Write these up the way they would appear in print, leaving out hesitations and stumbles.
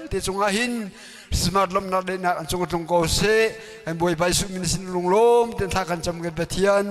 ti chunga hin smart lom na de na chung tung ko se ai boi bai su min sin lung lom ten tha kan cham ge bethian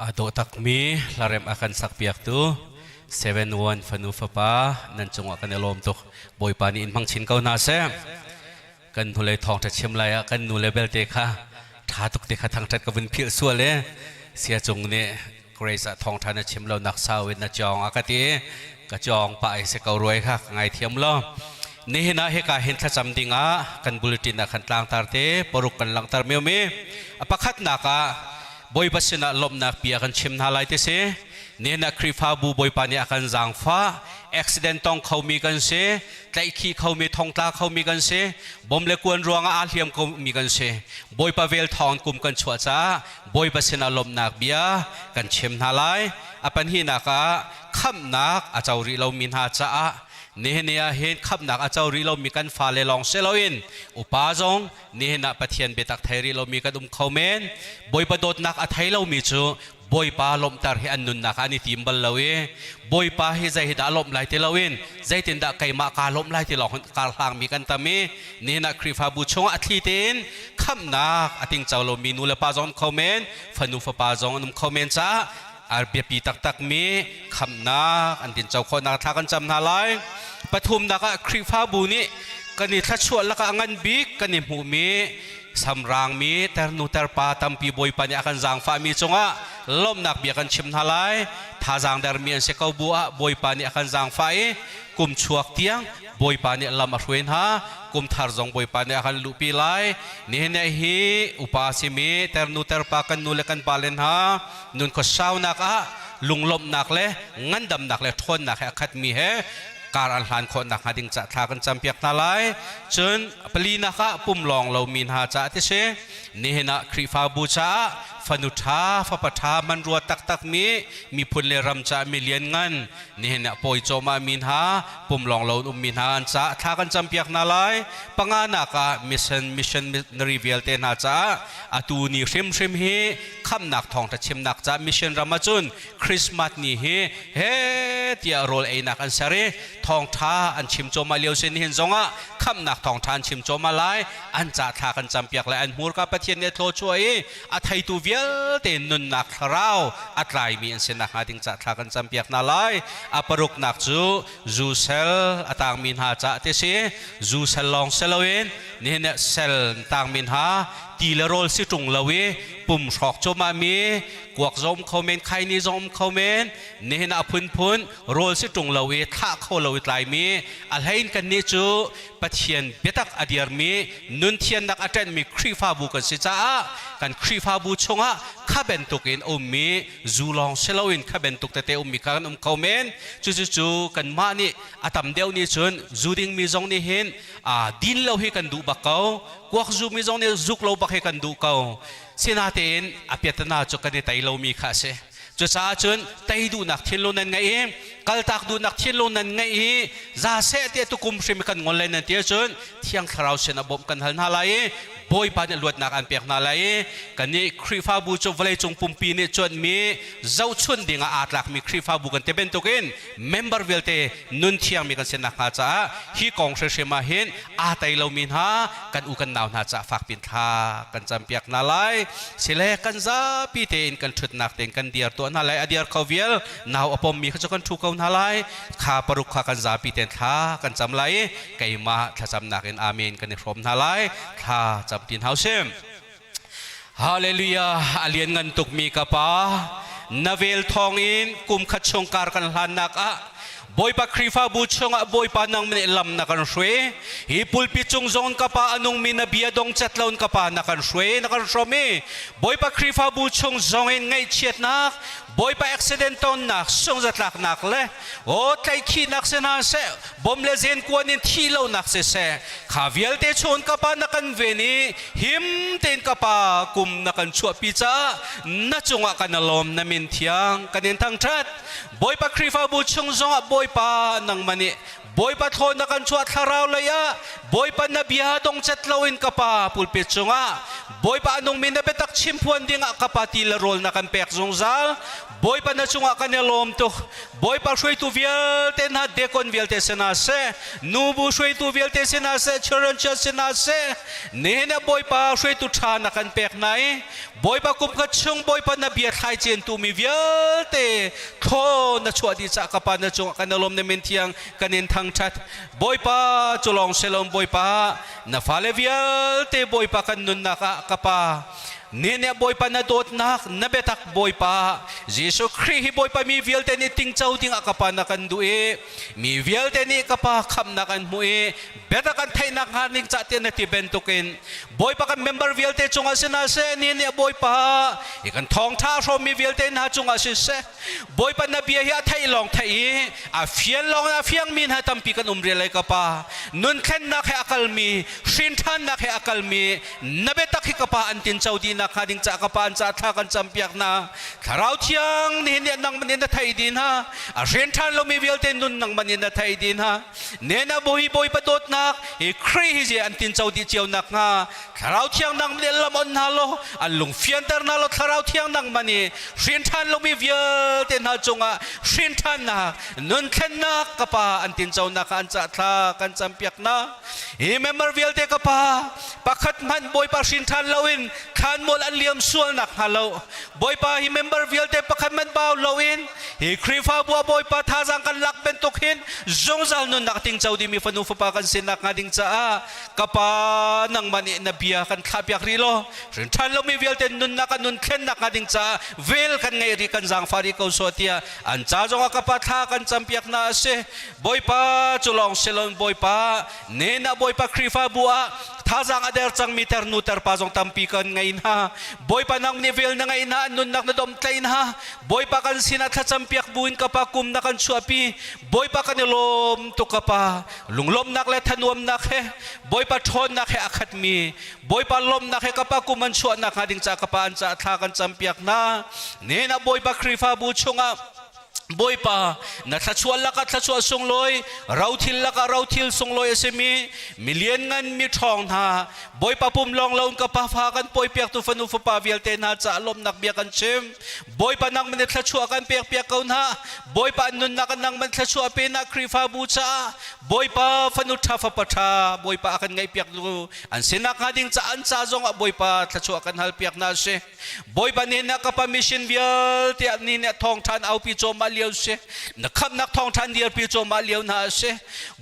ado takmi larem akan sakpiak tu 7-1 fanu fapa nan chung akan elom tuk boy pani in mang chin kau na se kan nulai thong ta chem lai kan nu level te kha tha tuk te kha thang tat ka vin phil sual le sia chung ne grace thong tha na chem lo nak sa win na chong akati ka chong pa ai se kau roi kha ngai thiam lo ni na he ka hin tha cham dinga kan bulletin na khan tlang tar te poruk kan lang tar me apakhat na ka boy pasina lom nak pia kan chem na lai te se ne na krifa bu boy pani akan zang fa accident tong khau mi kan se tai khi khau mi thong ta khau mi kan se bom le kuan ruanga a hliam ko mi kan se boy pa vel thon kum kan chua cha boy pasina lom nak bia kan chem na lai apan hi na ka kham nak a chauri lo min ha cha nehnia hen khap nak achau ri lo mi kan fa le long seloin upa jong nehna pathian betak thairi lo mi kadum khomen boy pa dot nak a thailo mi chu boy pa lom tar hi annun nak ani timbal lawe boy pa hi zai hi da lom lai te lawin zai tin da kai ma ka lom lai te long ka hlang mi kan tami nehna krifa bu chong athli ten kham nak ating chaw lo mi nu la pa jong khomen phanu fa pa jong num khomen cha ar pi tak tak mi kham nak an tin chaw kho na tha kan cham na laiปฐุมนักครีฟ้าบุนีกันนี่ทัชชวละกันงันบิกกันนี่หูมีสำรางมีแต่นูแต่ปาตัมปีบอยปัญญากันจางฟ้ามีจงะล้มนักเบียกันชิมทลายท่าจางเดอร์มีอันเสกบัวบอยปัญญากันจางฟ้ากุมชวกเตียงบอยปัญญาลำอรวยฮะกุมทาร์จงบอยปัญญากันลุปีไลนี่เนฮีอุปาสิมีแต่นูแต่ปากันนูเลกันปาเลนฮะนุนก็เศร้านักลุงล้มนักเลยงันดำนักเลยทนนักแค่ขัดมีเฮการอันหันคนนักหาดิ่งจะทากันจำเปียกนาไลจนปลีนักปุ่มลองเรามีหาจะที่เชนี่นะครีฟาบูชาฟนุธาฟปทามันรัวตักมีพุนเลรัมจะมีเลียนเงินนี่นะปอยโจมามีหาปุ่มลองเรามีหาจะทากันจำเปียกนาไลปังานักมิชชั่นรีเวลเตน่าจะอตูนี่ริมฮีคำนักทองแต่ชิมนักจะมิชชั่นรามาจุนคริสต์มาสนี่เฮที่โรลเอนักอันเสรีทองท้าอันชิมโจมาเลียวเซนเห็นจงะคำนักทองทานชิมโจมาไลอันจะทากันจำเปียกและอันมูรกับประเทศเนโทช่วยอัฐไทตูเวลเตนุนนักเราอัตไรมีอันเสนักหาดิงจะทากันจำเปียกนาไลอปรุกนักจูเซลต่างมินหาจะเตเซจูเซลลองเซลเวนนี่เนี่ยเซลต่างมินหาตีละโรลสิตรงละเวปุ่มชอกโจมามีกวกจอมเขาเมนใครนี่จอมเขาเมนนี่นะพุนโรลสิตรงละเวท่าเขาละเวตายมีอะไรกันนี่จูปะเทียนเบตักอดียร์มีนุนเทียนนักอาจารย์มีครีฟาบูกันสิจ้ากันครีฟาบูชงะข้าเบนตุกินมีจูลองเซลวินข้าเบนตุกแต่มีกันเขาเมนจูกันมานี่อาตมเดียวนี่จนจูดิงมีจงนี่เห็นดินเราให้กันดูบักเขากวกจูมีจงนี่จุกเราบักให้กันดูเขาสินาเตนอภิตนาจกันในไตเรามีข้าเสจะสาจนไตดูนักเทโลนันไงกัลตักดูนักเทโลนันไงซาเสเตตุกุมชิมกันงอนเลยนั่นเทียจนเที่ยงคราวเสนบบกันหันหาไลบอยปานลวดนักอันเปียกนาไลกันนี่ครีฟาบูจงวลัยจงปุ่มปีนี่จนมีเจ้าชุนดิ่งอาตลักมีครีฟาบูกันเตเป็นตุกินเมมเบอร์เวลเตนุนเที่ยงมีกันเสนักหาจ้าฮีกองเชมาเห็นอาไตเรามีหากันอุกันนาวนาจ้าฝากปินทากันจำเปียกนาไลเสเลกันจ้าปีเตนกันชุดนักเตนกันเดียร์ตัวนาไลอดียร์เขาเวลนาวอปมมีเขาจะกันทุกเขานาไลข้าปรุกข้ากันจ้าปีเตนทากันจำไลไก่มาถ้าจำนักเอ็นอาเมนกันในพรมนาไลข้าจำตินเฮาเซมฮาเลลูยาอาเลียนเงินตุกมีกะปานาเวลทองอินกุมขัดชงการกันหันนักบอยปะครีฟาบูชงบอยปานังมันลำนักกันช่วยฮิปุลปิจงจงกะปาอนุมินาเบียดงจัดลาวน์กะปานักกันช่วยนักกันชมีบอยปะครีฟาบูชงจงเองไงเชียดนักบอยปะอุบิเหตุตอนนักส่งจัดลักนักเลยโอ้ใจขี้นักเสนาเสบอมเลเซนกวนนินที่เลวนักเสข้าเวียลเตชนกะปานักกันเวนีหิมเตนกะปากุมนักกันชัวปีจ้านัดจงกันลมนามินเทียงกันเนทั้งชัดบอยปะครีฟาบูชงจงบอยปานังมันนี่ boy pa thon na kan chuat tharaw laya boy pa nabiya dong chatlawin ka pa pulpit chunga boy pa anong minabetak chimpuan dinga kapati la rol na kan pek zongzal boy pa na chunga kanelom to boy pa shway tu viel ten ha dekon viel te senase nubu shway tu viel te senase churan cha senase nena boy pa shway tu tha na kan pek nai boy pa kum ka chung boy pa nabiya thai chen tu mi viel te tho na chua di cha kapa na chunga kanelom ne mentiang kanin thang chat boy pa chulong selom boy pa na fale viel te boy pa kan nun na kapa nene boy pa na dot nak nabetak boy pa Jesu Christ boy pa mi viel te ni ting chau ding akapa na kan due mi viel te ni kapa kham na kan mue beta kan thai nak haning cha te na ti bentukin boy pa kan member viel te chunga sina se nene boy pa ikan thong tha so mi viel te na chunga se boy pa na bia hi thai long thai a fian long a fiang min ha tampi kan umre lai kapa nun khen na khe akal mi shin than na khe akal mi nabetak hi kapa antin chau di na kading cha kapan cha tha kan champiak na tharau thiang ni ne nang manin na thai din ha a ren than lo mi vil ten nun nang manin na thai din ha ne na boy boy pa dot nak e kri je an tin chau di chiao nak nga tharau thiang nang le lamon ha lo an lung fian tar na lo tharau thiang nang mani ren than lo mi vil ten ha chunga ren than na nun khen na kapa an tin chau na kan cha tha kan champiak na e member vil te kapa pakhat man boy pa ren than loin khan an liam sual nak halo boy pa hi member viel te pakhat man baw loin hi krifa bua boy pa thazang kan lak ben tokhin zongzal nun nak ting chau di mi fanu fa kan sinak ngading cha kapa nang mani na bia kan khapyak rilo rin than lo mi viel te nun nak nun khen nak ngading cha vel kan ngai ri kan jang fari ko sotia an cha jonga kapa tha kan champiak na se boy pa chulong selon boy pa ne na boy pa krifa bua thazang ader chang meter nuter pa jong tampi kan ngain ha boy pa nang nivel na ngain ha nun nak na dom tain ha boy pa kan sinat ha champiak buin ka pa kum na kan suapi boy pa kan lom to ka pa lunglom nak le thanuam nak he boy pa thon nak he akhat mi boy pa lom nak he ka pa kuman suat nak hading cha ka pa an cha tha kan champiak na ne na boy pa krifa bu chunga boy pa na thachual laka thachual songloi rauthil laka rauthil songloi asemi million ngan mi thong na boy pa pum long laun ka pa pha kan poi piak tu fanu fa pa vial te na cha lom nak bia kan chem boy pa nang mane thachua kan piak piak kaun ha boy pa nun na kan nang man thachua pe na krifa bu cha boy pa fanu tha fa pa tha boy pa akan ngai piak lu an sinak ngading cha an cha jong boy pa thachua kan hal piak na se boy pa ni na ka pa mission vial te ni ne thong than au pi chom liao se nakham nak thong than dial pi chom liao na se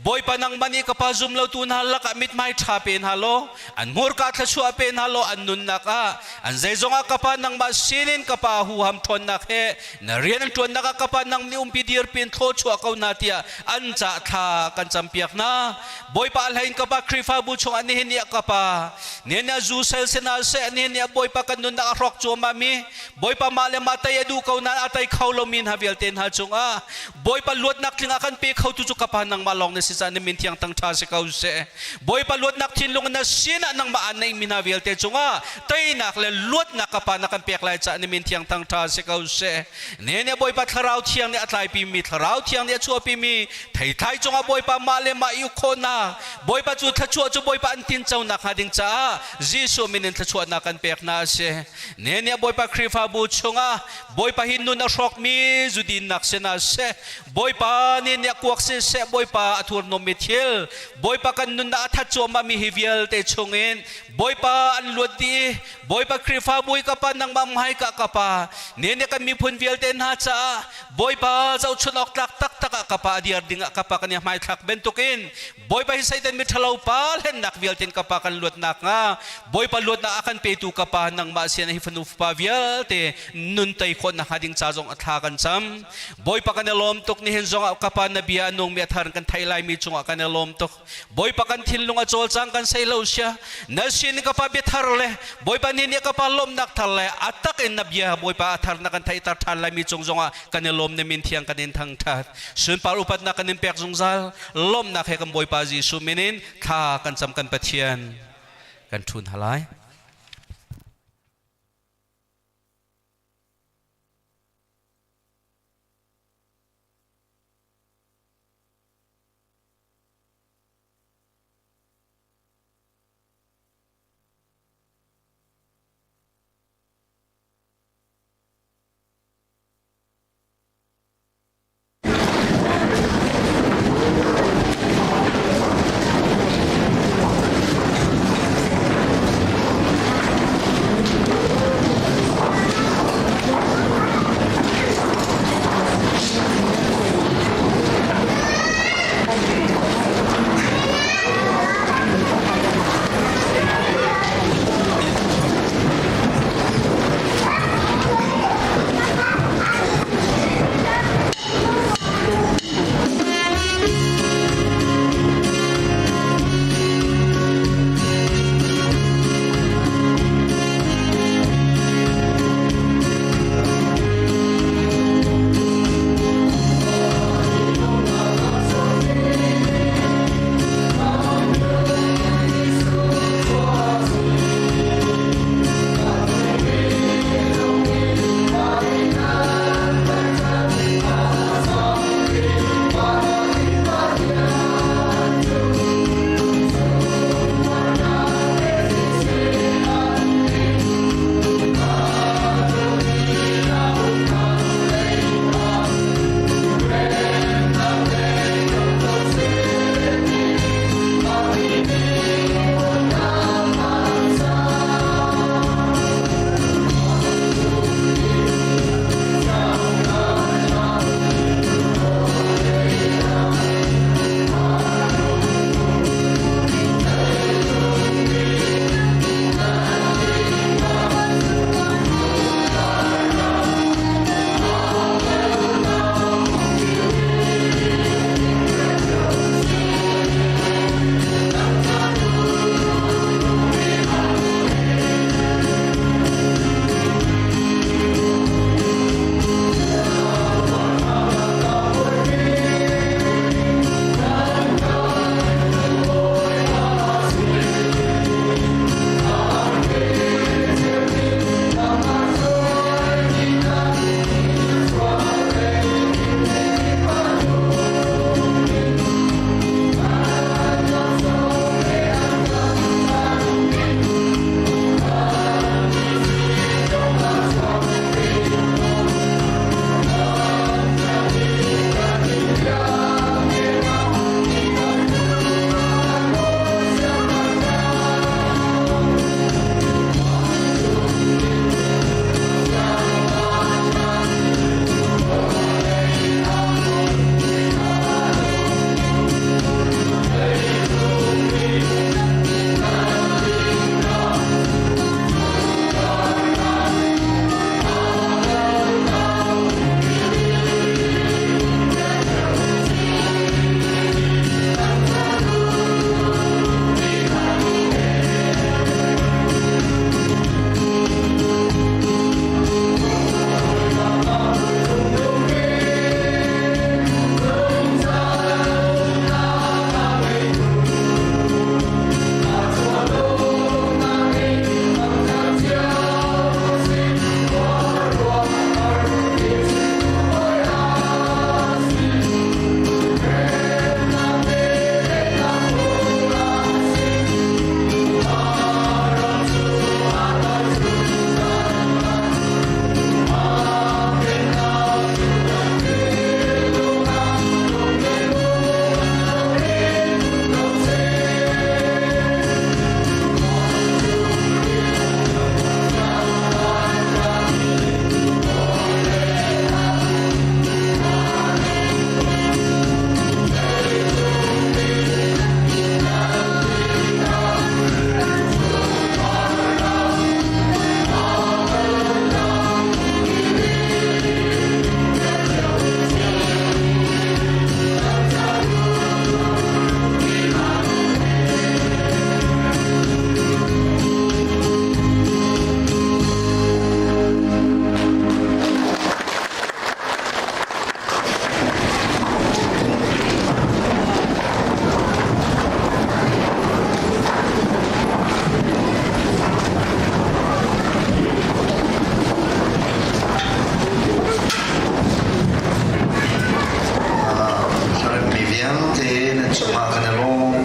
boy pa nang mani ka pa zum lo tu na la ka mit mai tha pen halo an mur ka thachua pen halo an nun na ka an zai zonga ka pa nang ma sinin ka pa hu ham thon na khe na rian an ton na ka pa nang ni umpi dir pin tho chua kau na tia an cha tha kan champiak na boy pa alhain ka pa krifa bu chong ani hinia ka pa ne na zu sel sena se ani hinia boy pa kan nun na rok choma mi boy pa male matai edu kau na atai khaulo min havial ten ha chunga boy pa luat nak tlinga kan pe khau tu chu ka pa nang malong ne si sa ne min thiang tang tha se kau se boy pa luat nak thin lung na sina nang ma anai min havial te chunga tai nak le luat nak ka pa na kan pek lai cha ne min thiang tang tha se kau se ne ne boy pa tharau thiang ne atlai pi mi tharau thiang ne chu pi mi thai thai chunga boy pa male ma yu khona boy pa chu thachua chu boy pa an tin chau nak hading cha jisu minin thachua na kan pek na se ne ne boy pa krifa bu chunga boy pa hinnu na shok mi judin nak se na se boy pa ni ne kuak se se boy pa athur no mithil boy pa kan nun na thachu ma mi hivial te chungin boy pa an lodi boy pa krifa boy ka pa nang mamhai ka pa ne ne kan mi phun vial ten ha cha boy pa zau chunok tak tak tak ka pa diar dinga ka pa kan mai thak bentukin boy pa hisai ten mi thalau pa len nak vial ten ka pa kan luat nak nga boy pa luat na akan pe tu ka pa nang ma sian hi fanu pa vial te nun tai khon na hading cha jong atha kan cham boy pa kan lom tok ni hen jong ka pa na bia nong mi athar kan thailai mi chung kan lom tok boy pa kan thil lunga chol chang kan sai lo sia na sin ka pa bi thar le boy pa ni ka pa lom nak thal le atak in na bia boy pa athar na kan thai tar thal lai mi chung jong kan lom ne min thiang kan in thang that sun par upat na kan in pek jong zal lom na khe kan boy pa ji su minin kha kan cham kan pathian kan thun halai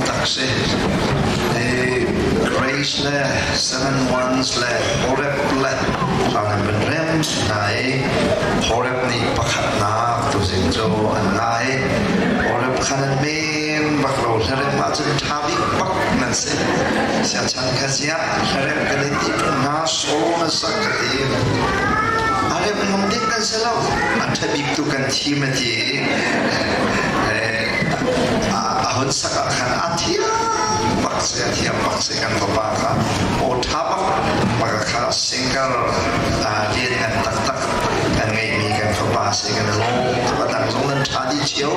takse Grace le 7-1 le Horeb le Ang benrem nai Horeb ni pakhat na tu sing jo an nai Horeb khanan men bakro Horeb ma chen thabi pak nan se sia chan khasia Horeb kaliti na so na sakati Horeb mongdik kan selau athabik tu kan thimati ahon saka khan athia pakse athia pakse kan babaka o thapak pakakha single dia dengan tak kan ngai mi kan babase kan lo patang zongan thadi chiu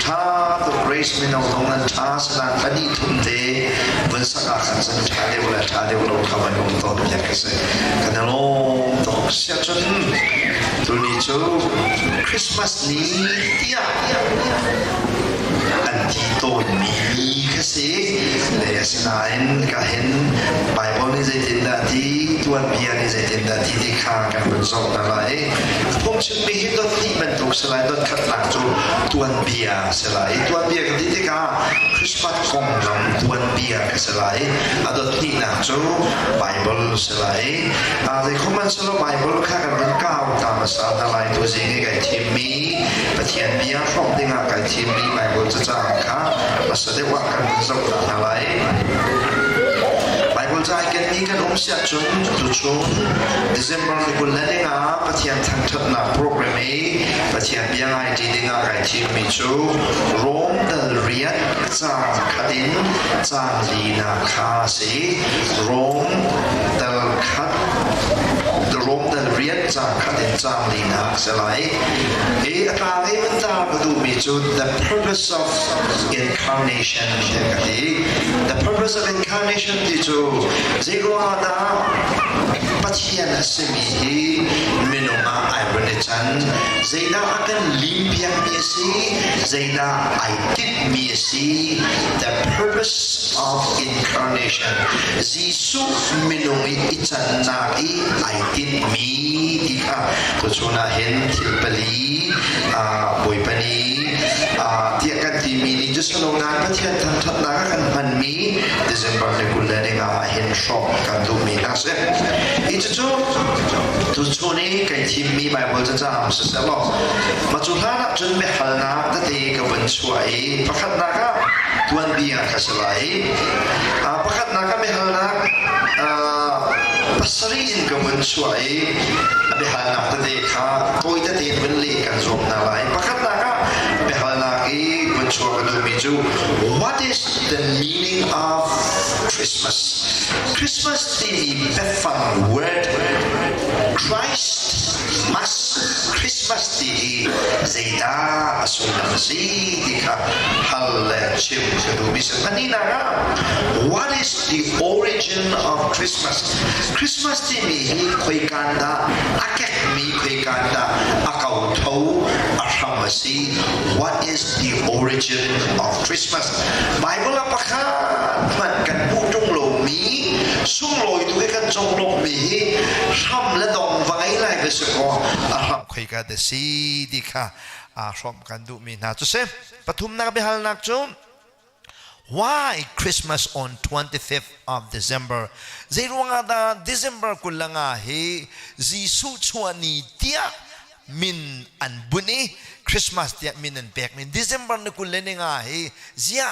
tha to grace min no zongan tha sana kadi thumte bun saka khan san thade wala khaban om to ya kase kan lo to sia chon tu ni chu Christmas ni dia Antito mi kasi le sinain kahin Bible ni zaitin dati tuan biya ni zaitin dati di kha kan bersok nalai pom chen mi hidot ni bentuk selai dot khat nak tu tuan biya selai tuan biya kan di kha Christmas kong lam tuan biya ka selai adot ni nak tu Bible selai le koman selo Bible kha kan ben kau ta masa nalai tu zingi kai tim mi pathian biya from dinga kai tim mi Bible cha ka masade wa kan zau na lai Bible jai kan ni kan sia chun tu chun December ni kul lenga pathian thang that na program e pathian biang ai ti dinga kai chi mi chu Rome dal riat cha khadin cha li na kha si Rome dal khat the Rome dal riat cha khadin cha li na selai e ata e ta du mi chu the purpose of incarnation the purpose of incarnation di chu zego ada pathian asemi minoma ironichan zaida akan limpiang miasi zaida aitit miasi the purpose of incarnation zisu minomi ichan nai aitit mi dika kuchuna hen thilpali boipani tiakan timi ni just nongan pathian than na kan man mi December ni kulani nga hen shop kan du mi na se itu tu ni kai timi Bible cha cha sa sa lo ma chu na chun me halna da te ka ban chuai pakhat na ka tuan biya ka salai pakhat na ka me halna pasarin ka ban chuai abi halna da te ka toi da te ban le kan zom na lai pakhat na ka me halna ki ban chuai ka mi chu what is the meaning of Christmas Christmas the befang word Christ mas Christmas the zeda asunam zidika hal chim to bisa kanina ga what is the origin of Christmas Christmas the mi khoi kanda akek mi khoi kanda akau thau ahamasi what is the origin of Christmas Bible apakha man kan putung lo mi sung loi tu kan chong lo mi ham la dong vai lai ke se ko aham khoi ka de si dikha from kan du mi na tu se pathum na behal nak chu why Christmas on 25th of December zairuanga da December kulanga he jisu chuani tia min an buni Christmas tia min an pek min December ni kuleninga he zia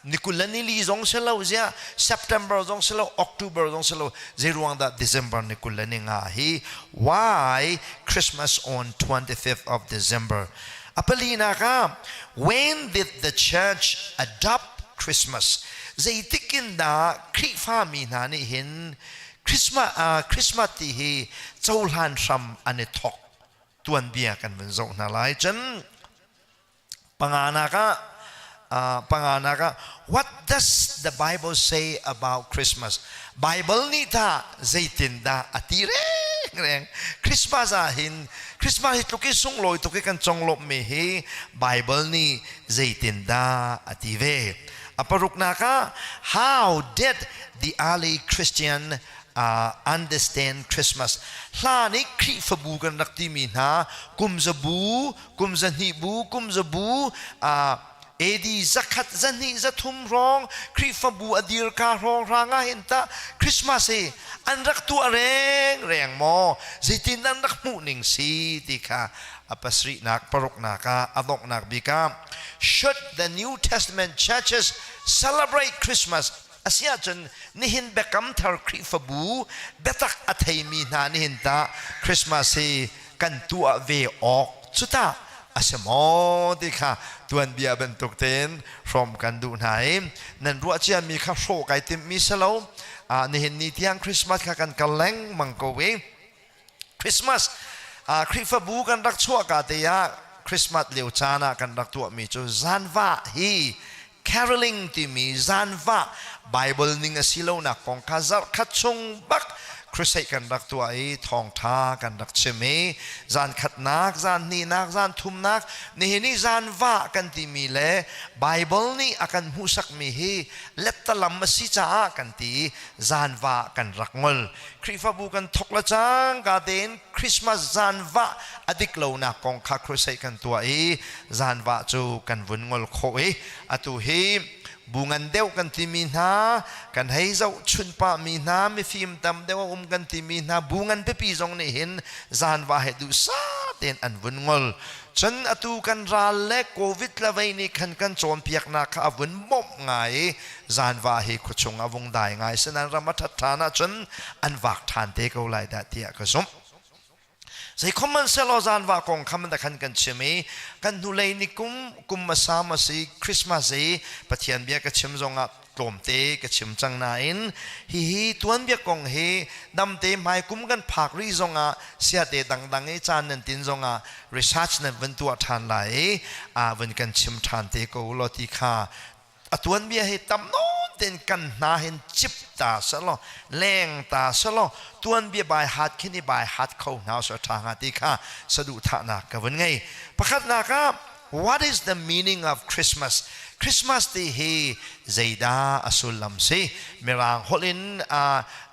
Nikulani li zong selo zia September zong selo October zong selo zairuang da December nikulani nga hi why Christmas on 25th of December apalina ka when did the church adopt Christmas zaitikin da kri fami na ni hin Christmas ti hi chaulhan ram ane thok tuan bia kan ben zo na lai chan pangana ka what does the Bible say about Christmas Bible ni ta zaitin da atire reng Christmas hi tuki sung loi tuki kan chonglop me hi Bible ni zaitin da ative aparuk na ka how did the early Christian understand Christmas hlani kri fabu kan nakti mi na kumzabu kumzanibu kumzabu edi zakat zani zathum rong krifabu adir ka rong ranga hinta Christmas e anrak tu reng mo zitin anrak mu ning si tika apasri nak parok naka adok nak bika. Should the New Testament churches celebrate Christmas Asia chen nihin bekam thar krifabu betak athaimi na nihin ta Christmas e kan tua ve ok chuta asemo dikha tuan bia bentuk ten from kan du nai nan ruwa chia mi kha so kai tim mi salo nihin ni tiang Christmas kha kan kaleng mangkowe Christmas krifabu kan rak chua ka te ya Christmas leu chana kan rak tu mi chu zanwa hi caroling ti mi zanwa Bible ning asilo na kong kazar khachung bak Chrisai kan rak tu ai thong tha kan rak cheme zan khat nak zan ni nak zan thum nak ni ni zan wa kan ti mi le Bible ni akan husak mi hi letalam masi cha kan ti zan wa kan rak ngol krifa bu kan thokla chang ka den Christmas zan wa adik lo na kong kha Chrisai kan tu ai zan wa chu kan vun ngol kho e atu hi bungan deu kan timina kan heizau chunpa mina mi film tam deu kan timina bungan pepi jong ne hin zan wa he du sa ten an vungol chan atu kan ralle covid la vai ni kan chon piak na kha vun mom ngai zan wa he khuchung awong dai ngai sanan ramatha thana chan an wak than te ko lai da tia ka som Say common selozan va kong kaman da kan chime kan nulay ni kum masama si Christmas e patian bia ka chim zonga tomte ka chim chang nain hi tuan bia kong he damte mai kum kan phak ri zonga sia te dang e chan nan tin zonga research nan ven tu than lai ven kan chim than te ko loti kha atuan bia he tam no ten kan na hen chip ta salo leng ta salo tuan bia bai hat khini bai hat kho now so thanga ti kha sadu tha na ka wen ngai pakhat na ka what is the meaning of Christmas ti he zaida asulam se merang holin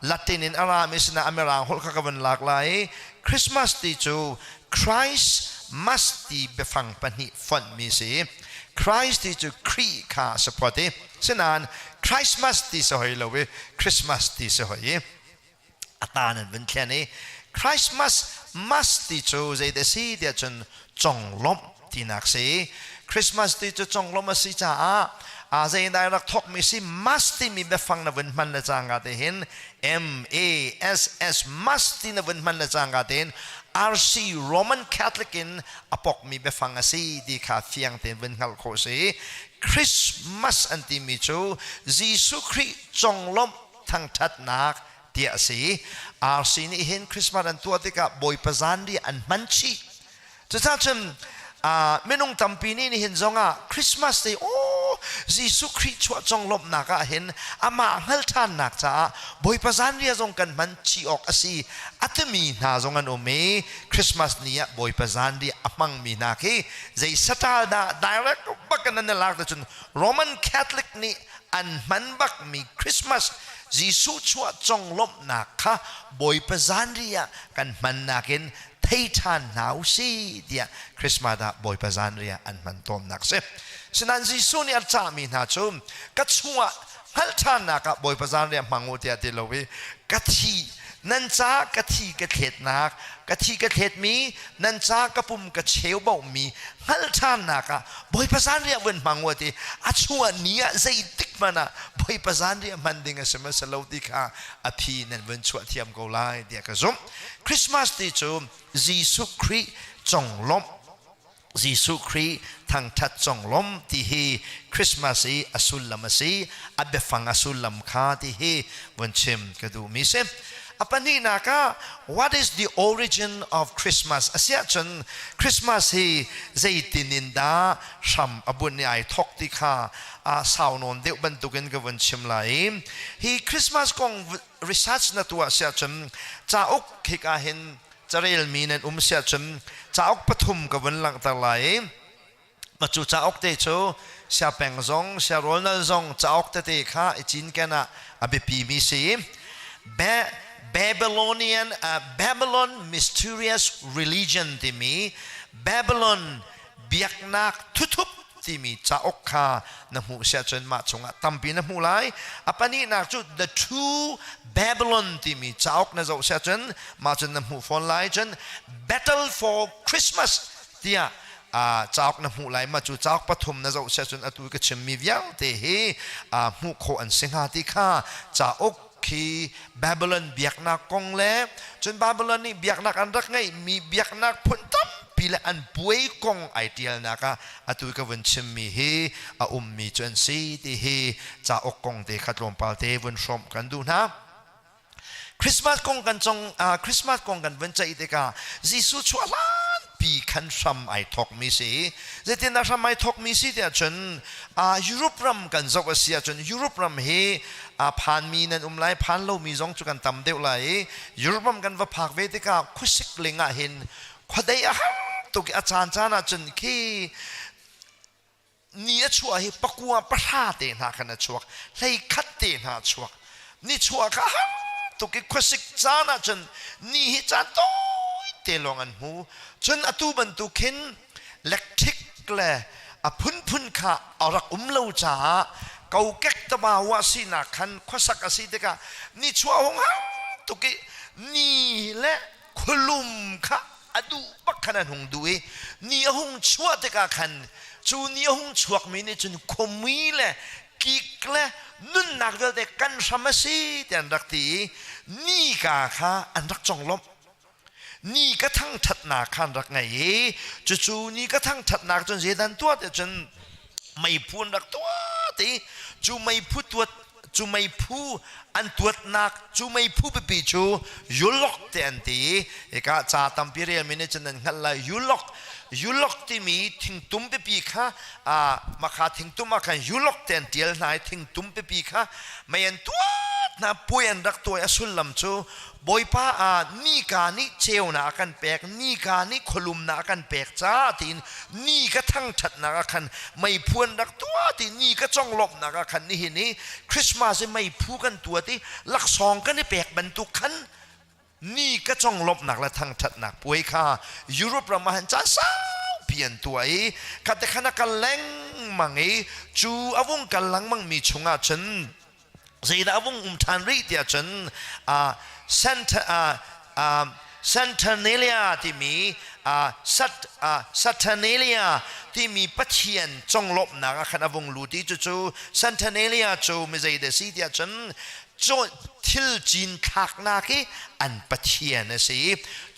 Latin in Aramis na merang hol ka wen lak lai Christmas ti chu Christ must be befang pani fon mi se Christ is to kri ka support sinan Christmas ti so hoi lowe Christmas ti so hoi atanan ben klane Christmas must ti cho ze de si de chun chong lom ti nak se Christmas ti cho chong lom si cha a ze dai rak thok mi si must ti mi be phang na ben man na changa te hin MASS must ti na ben man na changa ten RC Roman Catholic in apok mi befang asi di kha fiang ten ven hal kho se Christmas anti mi chu Jisu Christ chonglom thang that nak tia si RC ni hin Christmas an tu tika boy pazan di an manchi cha chem menung tampi ni hin zonga Christmas day Jisu Christ chwa chonglom naka hin ama hal than nak cha boy pazan ria zong kan manchi ok asi atmi na zong an ome Christmas niya boy pazan di amang mi na ke zai sata da direct bakan na lak da chun Roman Catholic ni an man bak mi Christmas Jisu chwa chonglom naka boy pazan ria kan man nakin thei than nau si dia Christmas da boy pazan ria an man tom nak se sinan Jisu ni acha mi na chum kachua hal than naka boy pazan ria mangu tia te lowe kathi nan cha kathi ka thet nak kathi ka thet mi nan cha kapum ka cheu bau mi hal than naka boy pazan ria wen mangu ti achua nia zai tik mana boy pazan ria manding asema salo ti kha aphi nan wen chua thiam ko lai dia ka zum Christmas ti chu Jisu Christ chonglom Jisu Christ thang that chonglom ti hi Christmas e asulam si abefang asulam kha ti hi wonchim kadu mi se apani naka what is the origin of Christmas asia chun Christmas hi zaitininda sham abun ni ai thok ti kha saunon de ban tugen ka wonchim lai hi Christmas kong research na tu asia chun cha ok khika hin charel minen sia chun cha ok pathum ka wan lang ta lai ma chu cha ok te chu sia peng zong sia ronal zong cha ok te kha ichin kana abepi mi si Babylon mysterious religion ti mi Babylon biaknak tutup ที่มีจ้าอกคาน้ำหูเสียจนมาชงตั้มปีน้ำหูไหลปันนี้นักจุด the two Babylon ที่มีจ้าอกนั่นจะเสียจนมาจนน้ำหูฟอนไหลจน battle for Christmas ที่จ้าอกน้ำหูไหลมาจุดจ้าอกปฐมนั่นจะเสียจนอตุยก็ชิมมีวิญญาณเตะหูโคอันสิงหาที่ข้าจ้าอกคีบาบิลอนเบียกนักกงเล่จนบาบิลอนนี่เบียกนักอันรักไงมีเบียกนักพุ่นตั้มปีละอันป่วยกงไอเดียนักอตุยก็วันชิมมีเฮมีจนสีที่เฮจ้าอกกงเตะขัดลมปาเตวันชมกันดูนะคริสต์มาสกงกันจงคริสต์มาสกงกันวันใจเด็กจิสุชัวล้านปีขันซ้ำไอทอกมีสีเจตินาซ้ำไอทอกมีสีเดียจนยุโรปรำกันจกเสียจนยุโรปรำเฮผ่านมีนันไลผ่านเรามีจงจุกันตำเดียวไหลยุโรปรำกันว่าภาคเวทีกาคุสิกลิงเห็นขวดได้ตุกอาจารย์จานาจนขี้นี่ชัวเฮปกัวประหาเตนากันชัวเลยคัดเตนาชัวนี่ชัวก็ตุกคุสิกจานาจนนี่จานโตเตลงอันหูจนอตุบันตุขินเล็กทิกเลยพุ่นข้าเอารักเล่าจ้าเกาเก็กตะบาวาสินักขันข้อสักสิเด็กนี่ชัวหงตุกนี่แหละคุลุมข้าอดูบักขนาดหงดูนี่หงชัวเด็กขันจูนี่หงชัวมีนี่จนคมมีแหละกิกแหละนุ่นนักเด็กกันสมัยแต่อันรักตีนี่กาข้าอันรักจงลบนี่ก็ทั้งถัดหนาขันรักไงจู่ๆนี่ก็ทั้งถัดหนักจนเสียดันตัวแต่จนไม่พูดรักตัวตีจูไม่พูดตัวจูไม่พูดอันตัวหนักจูไม่พูดไปปีจูยุลกเตียนตีเอกาจ่าตัมพิเรียมินจนันขันละยุลกที่มีทิ้งตุ้มไปปีข้ามาขาทิ้งตุ้มมาขันยุลกเตียนเตียลนายทิ้งตุ้มไปปีข้าไม่ยันตัวน่าป่วยอันรักตัวอสุลลำจูบอยป้านี่กานี่เชียวนากันแปลกนี่กานี่ขลุมนากันแปลกจ้าทีนี่ก็ทั้งฉัดนากันไม่พูนรักตัวที่นี่ก็จ้องหลบนากันนี่เห็นนี่คริสต์มาสไม่พูกันตัวที่ลักซองกันนี่แปลกบรรทุกขันนี่ก็จ้องหลบหนักและทั้งฉัดหนักป่วยค่ะยุโรปประมาณจ้าสาวเปลี่ยนตัวขัดแต่ขณะกันแรงมังจูอวงกันหลังมังมีชงอาฉันเสียดาวงทานรีเดียฉันเซนเทเนเลียที่มีสัตเนเลียที่มีปัจเจียนจงลบนักขันวงลูดีจู่เซนเทเนเลียจู่ไม่ใช่เดซีเดียฉันจู่ทิลจีนขักนักอันปัจเจียนสิ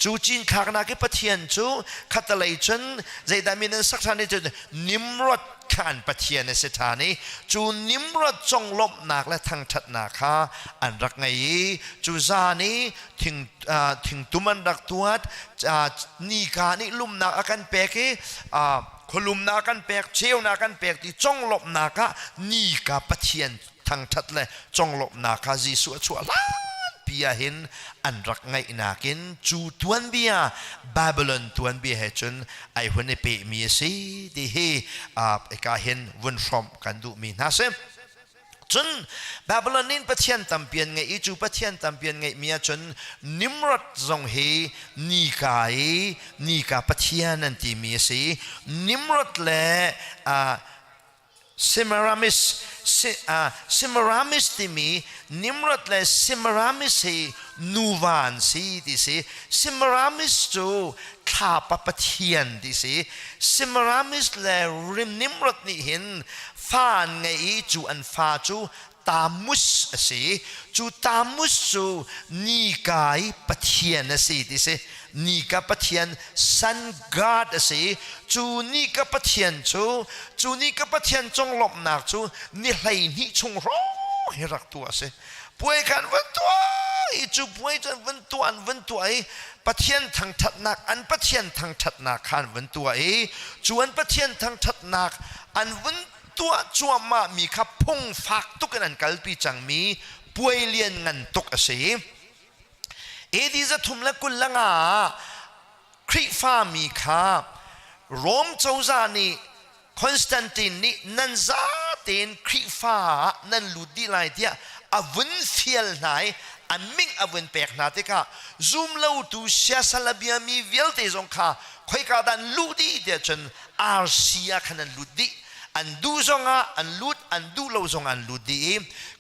จู่จีนขักนักปัจเจียนจู่ขัดเลยฉันใจดามินสักท่านนี่จู่นิมรดขันปัจเจียนสถานีจู่นิมรดจงลบนักและทั้งชัดนักอันรักไงจู่ซานี้ถึงตุมันรักตัวนี่กานี่ลุ่มนักอาการแปลกขลุมนักกันแปลกเชี่ยวนักกันแปลกที่จงลบนักนี่กาปัจเจียนทั้งชัดเลยจงลบนาคาจีสัวชัวล้านปีเห็นอันรักไงนากินจูทวนเบียบาบิลอนทวนเบียเหจนไอคนในเปมีสิที่เฮไอกาเห็นวันชมกันดูมีน่าเสจนบาบิลอนนินปะเทียนตัมเปียนไงอีจูปะเทียนตัมเปียนไงมีจนนิมรดจงเฮนี่กาปะเทียนนั่นที่มีสินิมรดแลซิมรามิสที่มีนิมรดและซิมรามิสนูวานสิที่สิซิมรามิสจูข้าปะเทียนที่สิซิมรามิสและริมนิมรดนี่เห็นฟ้าไงจูอันฟ้าจูตามุสสิจูตามุสจูนี่กายปะเทียนสิที่สินี่กับปะเทียนสันกาดสิจูนี่กับปะเทียนจูนี่กับปะเทียนจงหลบหนักจูนี่ไหลนี่ชงร้องให้รักตัวสิป่วยกันวันตัวจูป่วยจนวันตัวอันวันตัวปะเทียนทางถัดหนักอันปะเทียนทางถัดหนักขันวันตัวจวนปะเทียนทางถัดหนักอันวันตัวจวมามีขับพงฝากตุกนันกัลปีจังมีป่วยเลียนงันตุกสิดีจะทุ่มละกุลละงาคริฟ้ามีข้าโรมเจ้าจานีคอนสแตนตินนี่นันซาเตนคริฟ้านันลุดีไลเดียอวุนเฟียลไหนอันมิงอวุนเปกนาเตกาซูมเล่าตูเชียสลาบียมีเวลเตจงข้าคอยกาดันลุดีเดียจนอาร์เซียขนันลุดี อันดูซงอันลุดอันดูเราซงอันลุดดี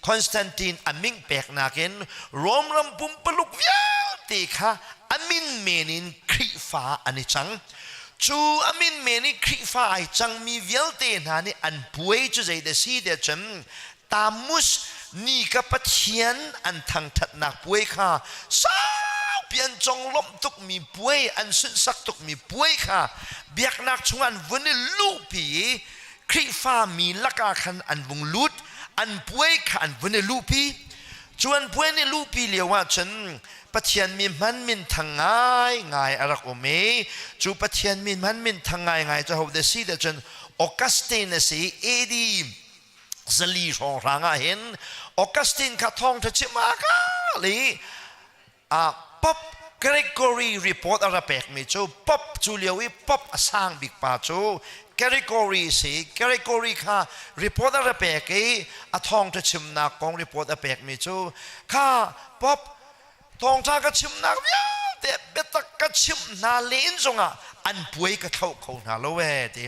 คอนสแตนตินอามิงเปกนาเกนโรมลำปุ่มปลุกยาวตีค่ะอามินเมนินคริฟ้าอันนี้จังจูอามินเมนิคริฟ้าไอจังมีเวลเตนานี่อันป่วยจุใจเดซีเดจังตามุสนี่กับปะเทียนอันทางถัดนักป่วยค่ะสาวเปลี่ยนจงล้มตุกมีป่วยอันสุดสักตุกมีป่วยค่ะเบียกนักชงอันวันนี้ลูปีคริฟ้ามีลักอาคันอันวงลุดอันป่วยค่ะอันวันนี้ลูปีจวนป่วยในลูปีเรียกว่าฉันปะเทียนมีมันมินทางง่ายอะไรก็ไม่จูปะเทียนมีมันมินทางง่ายจะเอาเดซีเดจนออกัสตินสิเอดีสลีชองรางเห็นออกัสตินขัดทองทัชมากะเลยป๊อปเกรกอรีรีพอร์ตอะไรแปลกไม่จูป๊อปจูเลียวิป๊อปสร้างบิ๊กป้าจูเกรกอรีสิเกรกอรีค่ะรีพอร์ตอะไรแปลกทองทัชมนักกองรีพอร์ตอะไรแปลกไม่จูค่ะป๊อปทองชากระชิมนักยาแต่เบตักกระชิมนาเลนจงอันป่วยกระเท่าเขานาโลเวที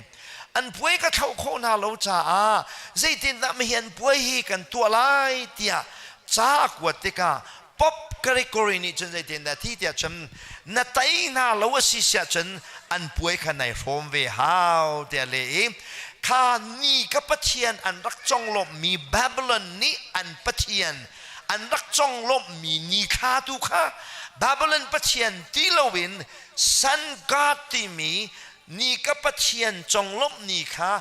อันป่วยกระเท่าเขานาโลจ้าใจตินละไม่เห็นป่วยฮีกันตัวไรเตียจ้ากวดติกาป๊อปกริกอรีนี่จนใจตินละที่เดียจำนาไตนาโลวสิเสียจนอันป่วยขันในโฟมเวฮาวเดียเลยข้านี่กับปะเทียนอันรักจงลมมีบาบิลอนนี่อันปะเทียนอันรักจงลบมีนิคาตุค่ะบาบิลอนปะเทียนที่เราเห็นสันกาติมีนิกปะเทียนจงลบนิคา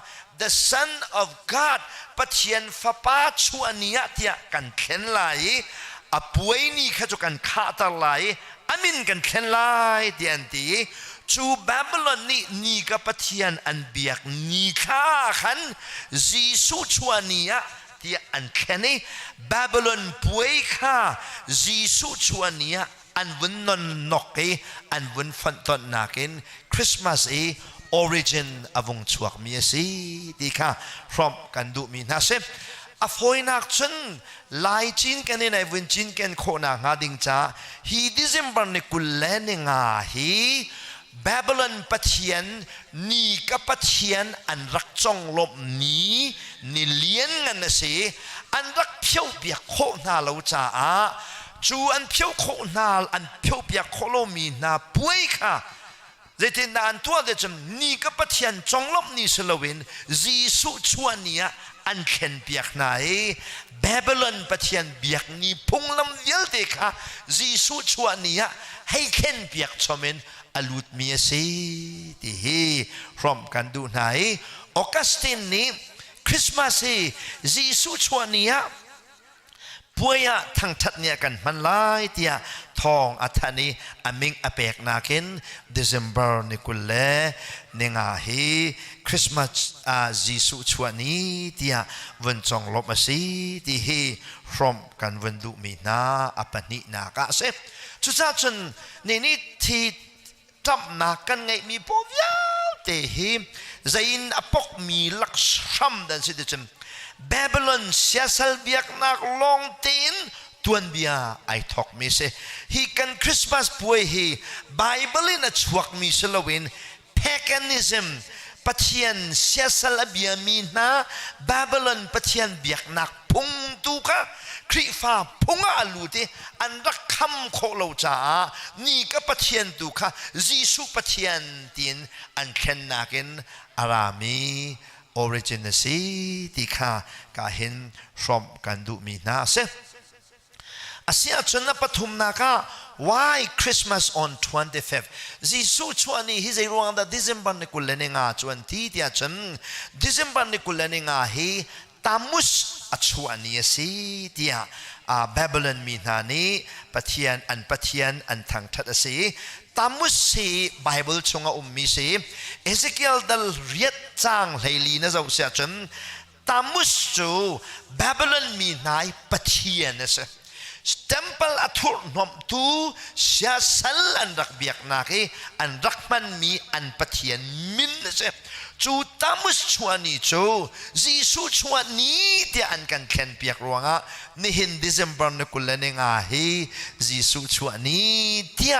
the son of God ปะเทียนฟ้าป้าชัวนิยะที่กันเข็นไหลอป่วยนี่ขจุกันขาตะไหลอามินกันเข็นไหลเดียนตีจูบาบิลอนนี่นิกปะเทียนอันเบียกนิคาขันจีสุชัวนิยะที่อันแค่นี้บาบิลอนป่วยค่ะจีสุชวนนี้อันวันนนนกอันวันฟันตอนนักคริสต์มาสออริจินอวงชวกมีสิดีค่ะพร้อมกันดูมีนะเซอฟอยนักชนลายจีนกันในวันจีนกันโคนักงาดิงจ้าฮีดิซิมบันนิกุลเลนงาฮีบาบิลอนปะเทียนนี่กับปะเทียนอันรักจงลบนี้นี่เลี้ยงกันนะสิอันรักเพียวเบียกโคนาเราจ้าจูอันเพียวโคนาอันเพียวเบียกโคโลมีนาป่วยค่ะเจตินอันตัวเดจมนี่กับปะเทียนจงลบนี้สลวินจีสุชวนนี้อันเข็นเบียกไหนบาบิลอนปะเทียนเบียกนี้พุ่งลำเดียวเด็กค่ะจีสุชวนนี้ให้เข็นเบียกชมินอลุดมีสิที่พร้อมกันดูไหนออกัสตินนี้คริสต์มาสจีสุชวนนี้ป่วยทั้งทัดเนี่ยกันมันไล่เตียทองอัฐานีอามิงอเปกนาเกนเดซ ember นี่กุลเล่เนงาฮีคริสต์มาสจีสุชวนนี้เตียวันจงลบมาสิที่พร้อมกันวันดูมีนาอปนินากาเซจุดจ้าจนนี่ที่จำนักกันไงมีพวกยาวเตหิใจอินอปกมีลักชัมดันสิเดชบาบิลอนเสียสลเบียกนักลงตีนตวนเบียไอทอกมีเสฮีกันคริสต์มาสป่วยฮีไบเบิลนัชวักมีสลวินเพกานิซึมปะเทียนเสียสลเบียมีนาบาบิลอนปะเทียนเบียกนักพุงตุกะคริฟ้าพุงอาลูติอันรักคำโคโลจานี่ก็ปะเทียนตุกะจีสุปะเทียนตินอันเข็นนักินอารามีออริจินสิที่ข้ากาเห็นพร้อมกันดูมีนาเสอาเซียจนปฐุมนาคา why Christmas on 25th จีสุชวนีฮิเจรวงดา December นิกุลเลนงาจวนที่ที่จัน December นิกุลเลนงาฮีตามุสอชวนีสิที่บาบิลอนมีนานีปะเทียนอันทางทัดสิตามุสสีไบเบิลชงมีสีเอเซเคียลดัลเรียดจางเฮลีนะเจ้าเสียจนตามุสจูบาบิลอนมีนายปะเทียนนะสิเทมเพิลอัตุรนมตูเสียสัลอันรักเบียกนักอันรักมันมีอันปะเทียนมินนะสิจูตามุสชวนีจูจีสุชวนีที่อันกันเข็นเปียกรวงนี่เห็นเดซ ember นกุลเลนงาฮีจีสุชวนีที่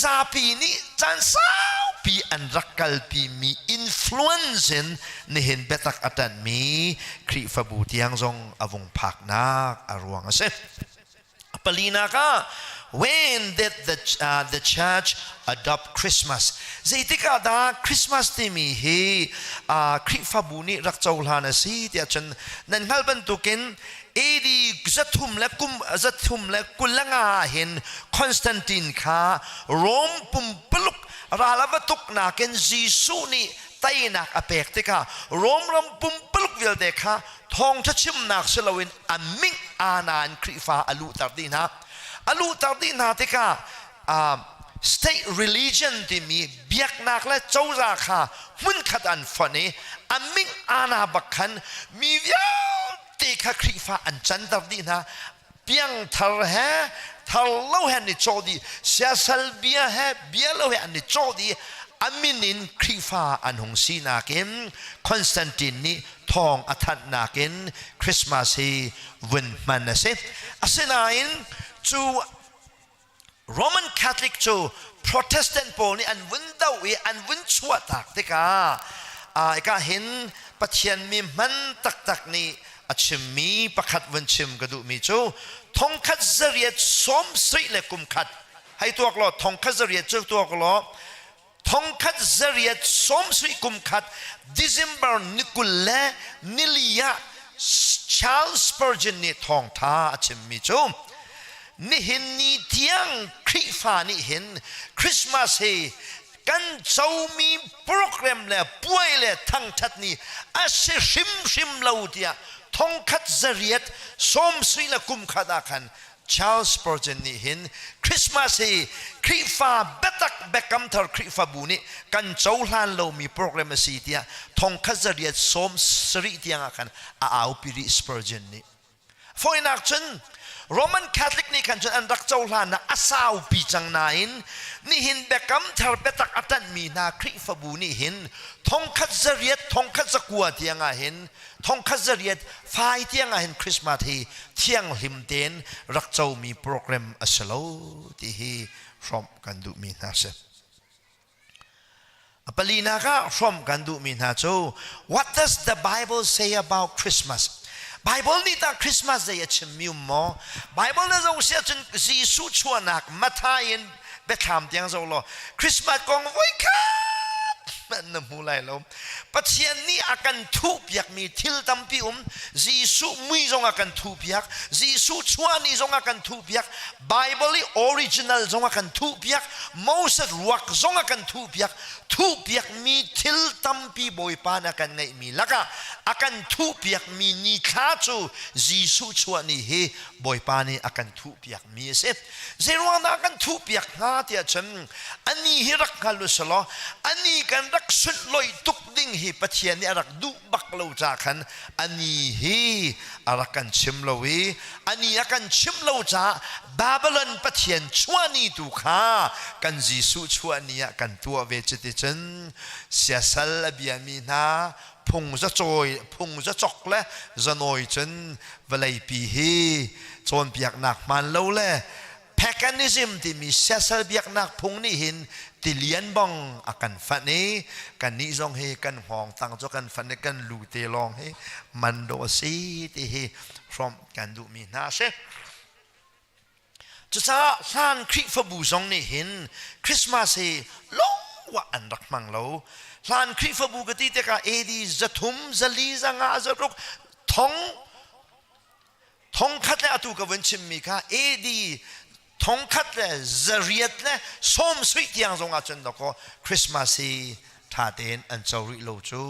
ซาปีนี้จันสาว pi an rakal pi mi influence ni hin betak atan mi kri fabu tiang zong avung phak nak arwang ase palina ka when did the church adopt Christmas zaitika da Christmas ti mi hi kri fabu ni rak chawlhan asi ti achan nan halban tukin edi zathum le kulanga hin Constantine kha Rome pumpuluk ralavatuk na ken Jisu ni tainak apek tika Rome pumpuluk vil dekha thong thachim nak selawin aming anan krifa alu tardina tika state religion ti mi biak nak la chawza kha mun khat an fane aming ana bakhan mi tika krifa an chandar dina piang thar hai thar lo hai ni chodi siasal bia hai bia lo hai ni chodi aminin krifa an hong si nakin Constantine ni thong athat nakin Christmas hi win manase asinain to Roman Catholic to Protestant pol ni an window an win chua tak tika ika hin pathian mi man tak ni achimi pakhat wanchim gadu mi chu thongkhat zariat som sri le kumkhat hai tuak lo thongkhat zariat chu tuak lo thongkhat zariat som sri kumkhat December nikule nilia Charles Spurgeon ni thong tha achimi chu ni hin ni tiang krifa ni hin Christmas he kan chawmi program le puai le thang that ni ase shim lautia thongkhat zariat som sri la kum khada khan Charles Spurgeon ni hin Christmas he krifa betak bekam thar krifa buni kan chawlan lo mi program si tia thongkhat zariat som sri tiang khan au piri Spurgeon ni for in action Roman Catholic ni kan an rak chawlan na asaw pichang nain ni hin bekam thar betak atan mi na krifa buni hin thongkhat zariat thongkhat zakua tianga hin thongkhat zariat fai tianga hin Christmas hi thiang himten rak chaw mi program asalo ti hi from kandu mi na se apalina ka from kandu mi na cho what does the Bible say about Christmas Bible ni ta Christmas day achmium mo Bible na zo sia chen Jisu chuanak mathain betham tiang zo lo Christmas kong voi kha na mulai lo pathian ni akan thu piak mi thil tampi Jisu mui zong akan thu piak Jisu chuani zong akan thu piak Bible original zong akan thu piak Moses ruak zong akan thu piak mi thil tampi boy pan akan ngai mi laka akan thu piak mi ni kha chu Jisu chuani he boy pani akan thu piak mi se zero na akan thu piak nga tia chen ani hirak kalusalo ani kan rak sun loi tuk ding hi pathian ni arak du bak lo cha khan ani hi arakan chimlowi ani akan chimlo cha Babylon pathian chuani tu kha kan Jisu chuani kan tua ve chiti chen siasal biami na phung za chok le zanoi chen valai pi hi chon piak nak man lo le mechanism ti mi siasal biak nak phung ni hin tilian bong akan fane kan ni zong he kan hong tang cho kan fane kan lu te long he mando si ti he from kan du mi na se chu sa san kri fabu zong ni hin Christmas he long wa an rak mang lo lan kri fabu gati te ka edi zathum zali zanga zaruk thong khat le atu ka wanchim mi ka edi thongkhat le zariat le som sweet yang zong a chen ko Christmas hi tha ten an chawri lo chu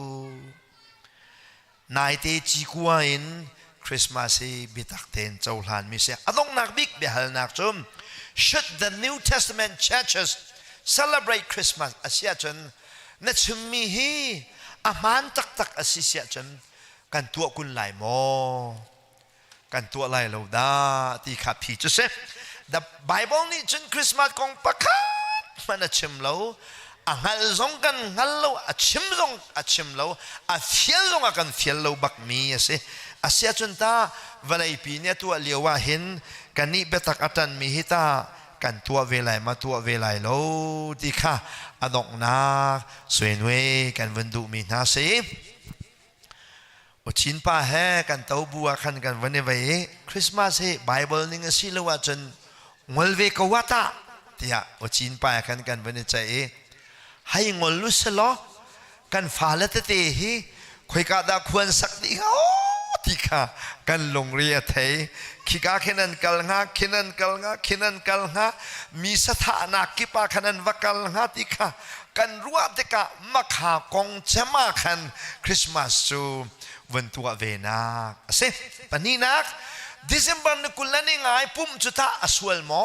nai te chi kwa in Christmas hi bitak ten chawlan mi se adong nak bik be hal nak chum should the New Testament churches celebrate Christmas asia chen na chumi hi aman tak asisia chen kan tua kun lai mo kan tua lai lo da ti kha phi chu se the Bible ni chen Christmas kong pakat mana chimlo angal zong kan ngallo achim lo a fiel zong akan fiel lo bak mi ase asia chun ta valai pi ne tu aliwa hin kani betak atan mi hita kan tua velai ma tua velai lo ti kha ดอกนาสวยนวยกันวันดูมีนาเสอชินป้าแห่กันเต้าบัวขันกันวันนี้ไว้คริสต์มาสไบเบิลนี่ก็สิลว่าจนงลเวกวัตตาที่ฮะอชินป้าขันกันวันนี้ใจให้งลลุสลอกันฟ้าเลตเตฮีคุยกันดาควรสักดีเขาที่ข้ากันลงเรียเทขี้กาขนันกัลงาขนันกัลงาขนันกัลงามีสถานะกิปาขนันวักัลงาที่ข้ากันรัวเด็กมาขากงเชมาขันคริสต์มาสจูวันตัวเวนักเสปนีนักดิเซมบาร์นกุลนี่ไงปุ่มจุดาอสวลหมอ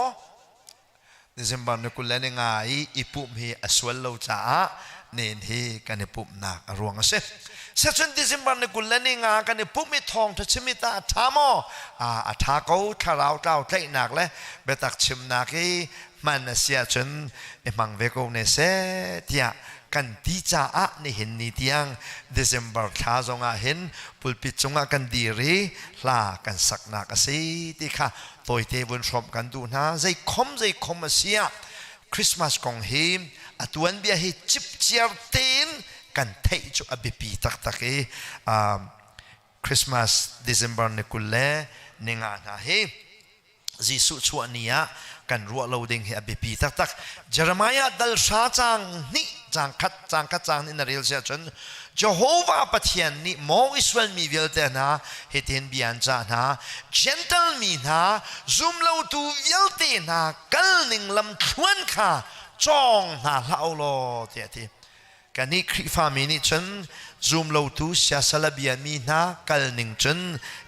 ดิเซมบาร์นกุลนี่ไงอีปุ่มเฮอสวลเราจ้าเนนเฮกันปุ่มนักรวงเสเสร็จดิเซมบาร์นกุลนี่ไงกันปุ่มมีทองทัชมิตาทามอทาเขาทาราวเจ้าใจนักเลยเบตักชิมนักมันเสียจนมังเวกเนเสเตียกันดีจ้าในเห็นนิดยังเดซ ember ท้าจงเห็นปุลปิดจงกันดีรีลากันสักนักสิที่ข้าตัวเทวันชมกันดูนะใจคมเสียคริสต์มาสของเฮมตัวนั้นเบียเฮจิบเจียร์เต็นกันเทจูอบิปีตักคริสต์มาสเดซ ember ในกุลเล่ในงานนะเฮจิสุชวนียกันรัวเราดึงเฮอบิปีตักเจอร์มายาดัลชาจังนี่จางคัดนี่นาเรียลเสียจนเจโฮวาปะเทียนนี่มออิสราเอลมีเวลเตนะเฮเทนบีอันจานะเจนทัลมีนะซุมเราตูเวลเตนะกัลนิงลำชวนค่ะจ้องนะเล่าโลเตียทีกันนี่คริฟามินี่จนซุมเราตูเสียสลับยามีนะกัลนิงจน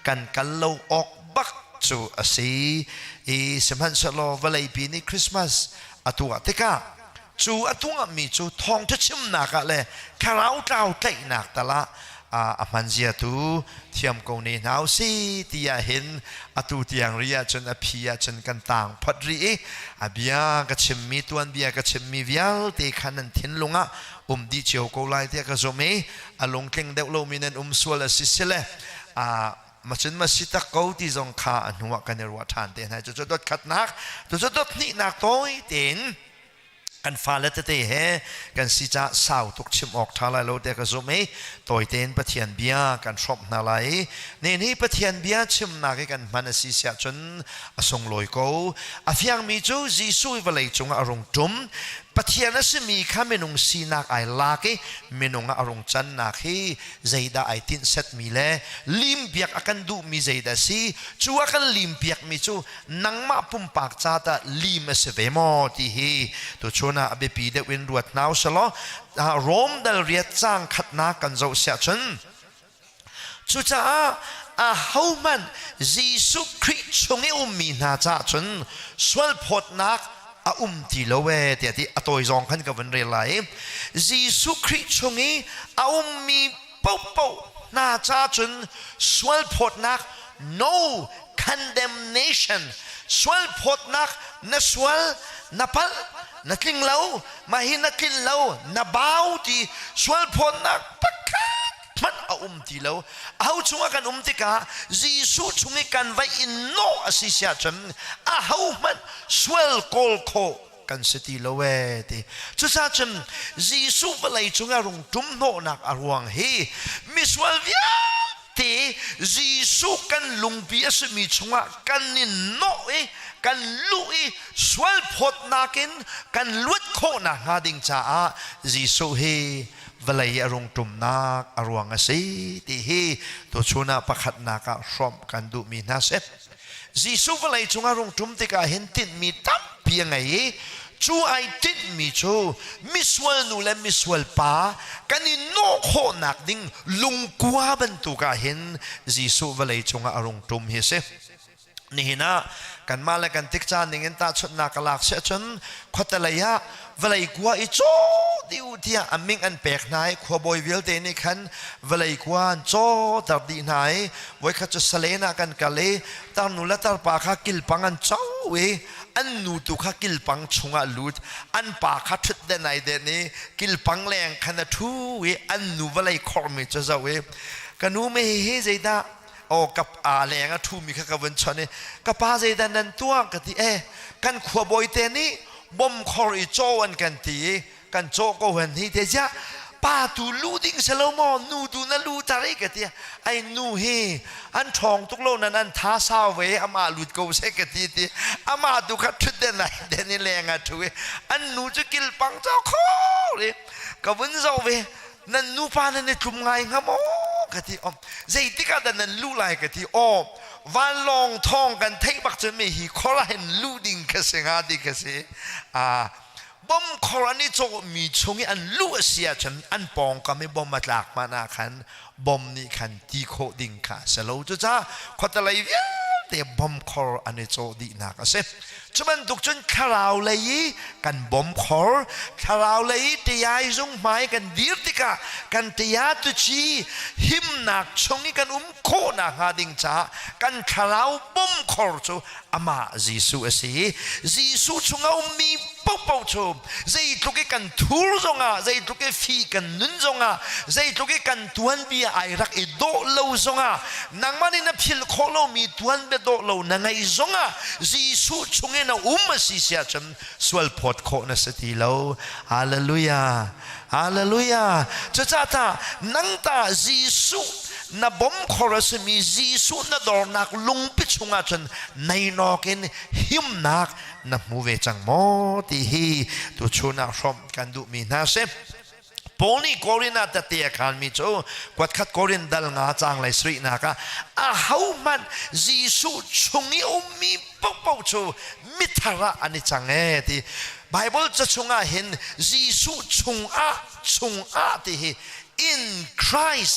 กันเราออกบักจูอาศัยสมัยสโลวลัยปีนี้คริสต์มาสอตัวเตกาจูอตัวมีจูทองจะชิมนักเลยคาราวเจ้าใจนักแต่ละมันเสียตูเทียมกงนี้หนาวสิที่เห็นอตูที่ยังเรียจนอภิยจนกันต่างพัดรีเบียก็ชิมมีตัวเบียก็ชิมมีวิลเตขันนันทิ้งลงดีเจียวกูไลเตก็จะมีลงเก่งเด็กเรามีนันสวลสิเสเลมาจนมาสิตะกูที่จงข้าอันหัวกันในรัวทานเต็นให้จุดดขัดนักจุดดนี่นักโต้เต็นกันฟ้าเลตเตะกันสิจะสาวตุกชิมออกทาลายโลเดกซุเมต่อยเต็นปะเทียนเบียกันชอบนาไลนี่ปะเทียนเบียชิมนักกันมันสิเสียจนส่งลอยกูอาฟยังมีจูจีซุยเวลัยจงอารมณ์จุมปะเทียนนั้นสิมีข้าเมนุงสีนักไอลากเมนุงอารมณ์จันนักใจดาไอตินเซตมีเล่ลิมเบียกอากันดูมีใจดาสิจูอากันลิมเบียกมีจูนังมาปุ่มปากจ้าตาลิมเสเวมอที่ตัวชนะอเบปีเดวินรวดนาวสลอโรมดัลเรียจ้างขัดนักกันเจ้าเสียจนจูจ้าเฮามันยิสุคริสต์ชงเอมีนาจ้าจนสวลพดนักที่ละเวทีที่ตัวจองขันกับวันเรลัยยิสุคริสต์ชงมีปูน่าจ้าจนสวลพดนัก no condemnation สวลพดนักนสวลนพัลนักลิงเล่ามาหินักลิงเล่านาบ่าวที่สวลพดนักปักมันที่เราเอาช่วงกันที่กาจีสุช่วงกันไว้อินโนอาศิเสียจนเอามันสวลโกลโคกันสติละเวทีจุดสัจจ์จีสุเวลัยช่วงอารมณ์จุ่มโนนักอารวงเฮมิสวลวิอาทีจีสุกันลุงพิอาสมีช่วงกันนินโนกันลุยสวลพดนักินกันลุดโคนักหาดิงจ้าจีสุเฮเวลาอารมณ์จุ่มนักอารวงสิที่ตัวชนะประคัดนักชมกันดูมีนาเสพจีสุเวลาจงอารมณ์จุ่มที่กาเห็นติดมีตับเพียงไงจูไอติดมีจูมิสวลนูและมิสวลป้ากันนี่โนโคนักดิ้งลุงกว่าบรรทุกาเห็นจีสุเวลาจงอารมณ์จุ่มเฮเสนี่นะกันมาแล้วกันติกจานนิ่งตาชดนักลักเสียจนขัดเลยะเวลาอีกว่าอีโจดิวที่อามิงอันเปกนายขวบอยวิลเตนี่ขันเวลาอีกว่าโจตัดดีนายไว้ขัดจะสเลนักันกันเลยตานุละตาปากกิลปังอันเจ้าเวอันนูตุขกิลปังชงอาลุดอันปากชุดเดนายเดนี่กิลปังแรงขันทูเวอันนูเวลาคอร์มิจะเจ้าเวกันนูไม่เฮใจดาโอ้กับแรงทูมีข้าวันชนนี่กับป้าใจดันตัวกันที่กันขวบอยเตนี่บ่มคอริโจวันกันที่ กันโจก็เห็นที่เดียป้าตูลูดิ้งเซลโมนูตูนั่นลูตาริกะเตียไอ้นูเฮอันทองตุกโลนั้นอันท้าสาวเวอามาลุดกูเสกตีตีอามาดูขัดทุดเดนไหนเดนนี่แรงอ่ะทุยอันนูจะกินปังเจ้าข้อเลยกับวันเสาร์เวนั่นนูปานั่นเนี่ยทุ่มไงครับโอ้กะทีอมใจติกาดันนั่นลูไลกะทีอมวันลองทองกันเทบักจะไม่ฮีขอละเห็นลูดิ้งกะเสงาดีกะเสบอมคอรันนี่โจมีชงอันลู่เสียฉันอันปองก็ไม่บอมมาจากมานาคันบอมนี่คันตีโคดิ่งค่ะสโลจุจ้าขอตะไลเวียแต่บอมคอรันนี่โจดีนักเสจุบันทุกจนคาราวเลยกันบอมคอร์คาราวเลยที่ยายจงหมายกันดีติกากันที่ยาตุชีหิมนักชงนี่กันโคนักหาดิ่งจ้ากันคาราวบอมคอร์จูอามาจีซูเสีจีซูชงเอามีปุ๊บปุ๊บชมใจทุกกันทูร์จงอ่ะใจทุกฟีกันนุนจงอ่ะใจทุกกันทวนบีไอรักไอโดเลวจงอ่ะนางมันนี่พิลโคโลมีทวนเบโดเลวนางไอจงอ่ะจีซูชงเงินมาสิเสียจำสวลพอดโคนัสติเลวฮาเลลูยาฮาเลลูยาจะจ้าตานังตาจีซูนับบอมคอรัสมีจีซูนัดอร์นักลุงพิชงอาจนในนอกินหิมนักนับมูเวจังโมตีฮีตุชูนักชมกันดูมีนาเซปนี่โกรินาตเตียขันมิโจกวดขัดโกรินดัลงาจางไลสรีนักเฮามันจีซูชงนี้มีปุ๊บปุ๊บโจมิทาระอันนี้จังเอที่ไบเบิลจะชงอาเห็นจีซูชงอาที่ in Christ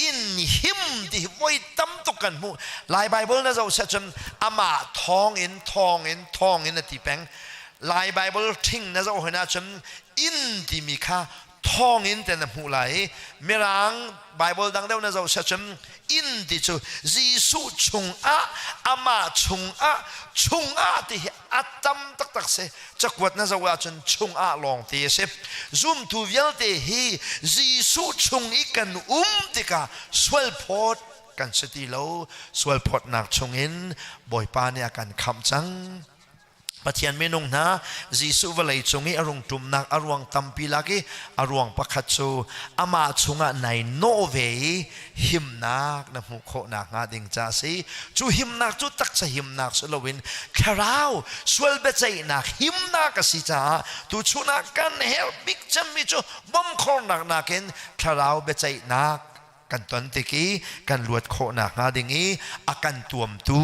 in Him ที่ไว้ตั้มตุกันมูลายไบเบิลนะเราจะจำอามาทองอินนะที่แปงลายไบเบิลทิ้งนะเราเห็นนะจำ in ที่มีค่าทองอินแต่นะมูลายเมื่อรังไบเบิลดังเดียวนะเราจะจำ in ที่จูจีสุชงอามาชงอาที่อัตตัมตักเสจักวัดนะเราว่าจนชงอาลองที่เสซุ่มทูเวลเตฮีจีสุชงอีกันติกาสวลพอดกันสติโลสวลพอดนักชงอินบ่อยปาเนี่ยกันคำจังปะเทียนเมนงนะจีสุวลัยชงอีอารมณ์ตุมนักอารวงตัมปีลากีอารวงประคัตโซอามาชงในโนเวหิมนักนะมุขนักงาดิงจ้าสิจูหิมนักจูตักจะหิมนักสโลวินคาราวสวลเบใจนักหิมนักสิจ้าตูชูนักกันเฮลบิกจำมิจูบอมคอนักนักเนคาราวเบใจนักกันตอนติกีกันลวดโคนักงาดิงีอากันตัวมตู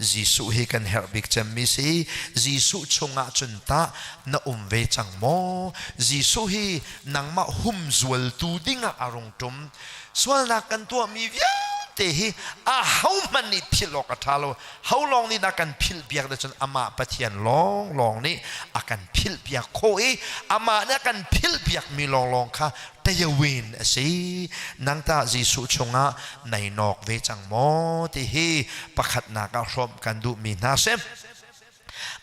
จีสุให้กันเฮลบิกจำมิสิจีสุชงอาจุนตาณเวจังโมจีสุให้นังมาหุมจวลตูดิงอารมณ์ตุมส่วนนักกันตัวมีวิเตฮีเฮามันนี่พิลอกทาโลเฮาลองนี่นักกันพิลเบียกเดชนอามาปะเทียนลองนี่อากันพิลเบียกโคอามานักกันพิลเบียกมีลองค่ะแต่ยวินสินังตาจีสุชงะในนอกเวจังโมที่ฮีประคัดนักรบกันดูมีนาเซ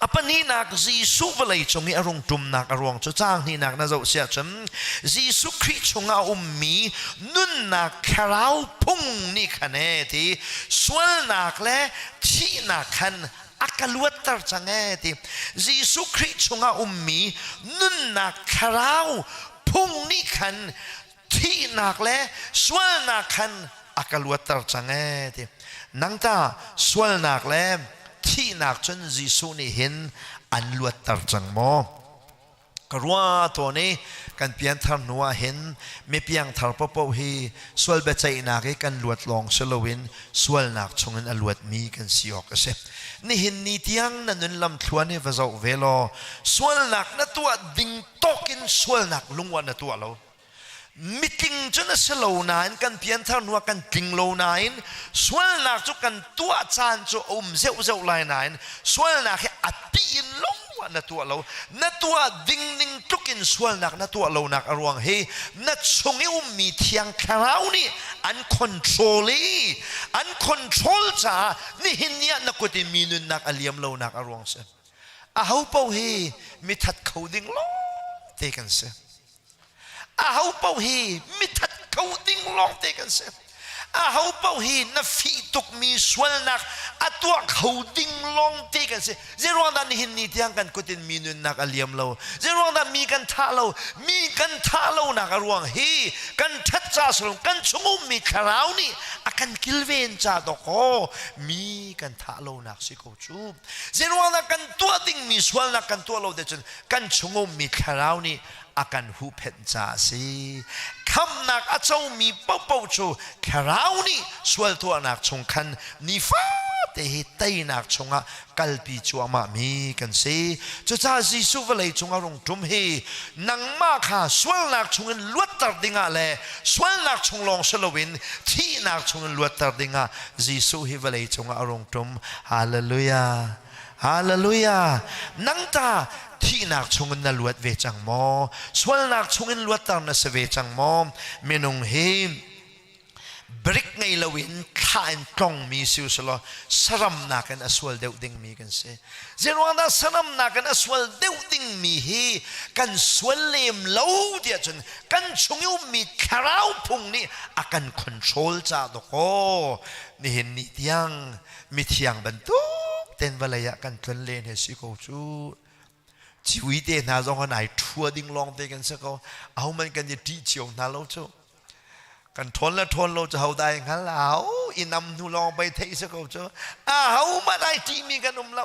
อปนี้นักจีสุวลัยจงอารมณ์ตุมนักอารมณ์จะจ้างนี่นักน่าจะเสียจำจีสุคริชงอามีนุนนักคาราวพุ่งนี่คะแนนที่ส่วนนักและที่นักขันอักลวดตร์จังเอที่จีสุคริชงอามีนุนนักคาราวพุ่งนี่ขันที่นักและส่วนนักขันอักลวดตร์จังเอที่นังตาส่วนนักและที่นักจนจีสุนี่เห็นอันลวดตร์จังโมกรัวตัวนี้กันเพียงทำนัวเห็นไม่เพียงทำปะปะฮีส่วนเบใจนักกันลวดลองสโลวินส่วนนักชงอันลวดมีกันสิออกเสนี่เห็นนี่เทียงนั่นนุนลำทวนนี่ว่าจะเวลาส่วนนักนั่นตัวดิ่งตกินส่วนนักลุงวันนั่นตัวเรามิติงจนสโลนายกันเพียงเท่านัวกันติงโลนายส่วนนักจุกันตัวจานจุเซลลายนายส่วนนักให้อัดปีนลงวันนั่นตัวเรานั่นตัวดิ่งจุกินส่วนนักนั่นตัวเรานักอรวงเฮนั่นชงให้มีเทียงคราวนี่อันคอนโทรลจ้านี่เห็นเนี่ยนักกุฏิมีนุนนักอเลียมเรานักอรวงเสเฮาเป้าเฮมีทัดเขาดิ่งลงเตกันเสเฮาเป้าฮีมิทัดเขาดิ่งลองเตกันเส hau pau hi na fi tuk mi swal nak atwa khoding long te kan se zero dan hin ni tiang kan kutin minun nak aliam lo zero dan mi kan tha lo nak ruang hi kan that cha sung kan chungum mi kharau ni akan kilven cha to ko mi kan tha lo nak si ko chu zero dan kan tua ding mi swal nak kan tua lo de chen kan chungum mi kharau ni akan hu phen cha si kham nak achau mi pau pau chu kharau ni swal tua nak chung khan ni fa te hi tai nak chunga kalpi chu ama mi kan se chu cha ji su velai chunga rong tum hi nang ma kha swal nak chungin luat tar dinga le swal nak chung long selowin thi nak chungin luat tar dinga ji su hi velai chunga rong tum hallelujah hallelujah nang ta thi nak chungin na luat ve chang mo swal nak chungin luat tar na se ve chang mo menung hi break ngay lawin kain tong mi siu salo saram nakan aswal deu ding mi kan se zenwanda saram nakan aswal deu ding mi hi kan swalem lo dia chun kan chungyu mi kharau phung ni akan control cha do ko ni hin ni tiang mi thiang ban tu ten valaya kan tun len he si ko chu chui de na zong nai thua ding long te kan se ko au man kan ji ti chiong na lo chuกันทนและทนเราจะเอาได้งั้นแล้วอินำนูลองไปเทสก็เจอเอามาได้ที่มีกันเรา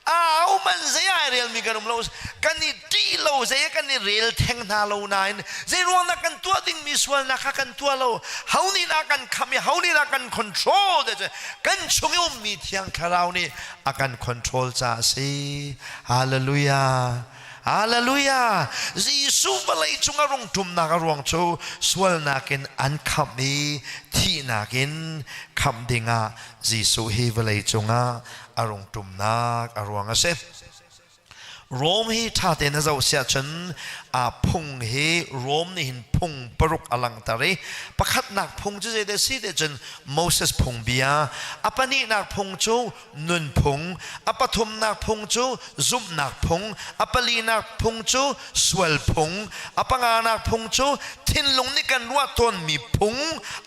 เอามันเสียเรียลมีกันเรากันนี่ที่เราเสียกันนี่เรียลแทงนาเรานายเสียรวมนักกันตัวดิ่งมีส่วนนักกันตัวเราเขานี่นักกันขมีเขานี่นักกันคอนโทรลเด้อกันชงยุ่มมีเทียงคารานี่อาการคอนโทรลจ้าสิฮาเลลูยาฮาเลลูยาจีซูบเลยจงอารมณ์ทุมนักรวงโชสวลนักินอันขับมีที่นักินขับดิ่งอ่ะจีซูฮีบเลยจงอารมณ์ทุมนักอารวงเสพโรมฮีท่าเตนเจ้าเสียฉันพุงฮีโรมนี่หินพุงปรุกอลังตารีประคัดนักพุงจะเจอสิเดจนโมเสสพุงเบียอปนีนักพุงจูนุนพุงอปทุมนักพุงจูซุมนักพุงอปลีนักพุงจูสวลพุงอปงานักพุงจูทินลงนี่กันว่าตนมีพุง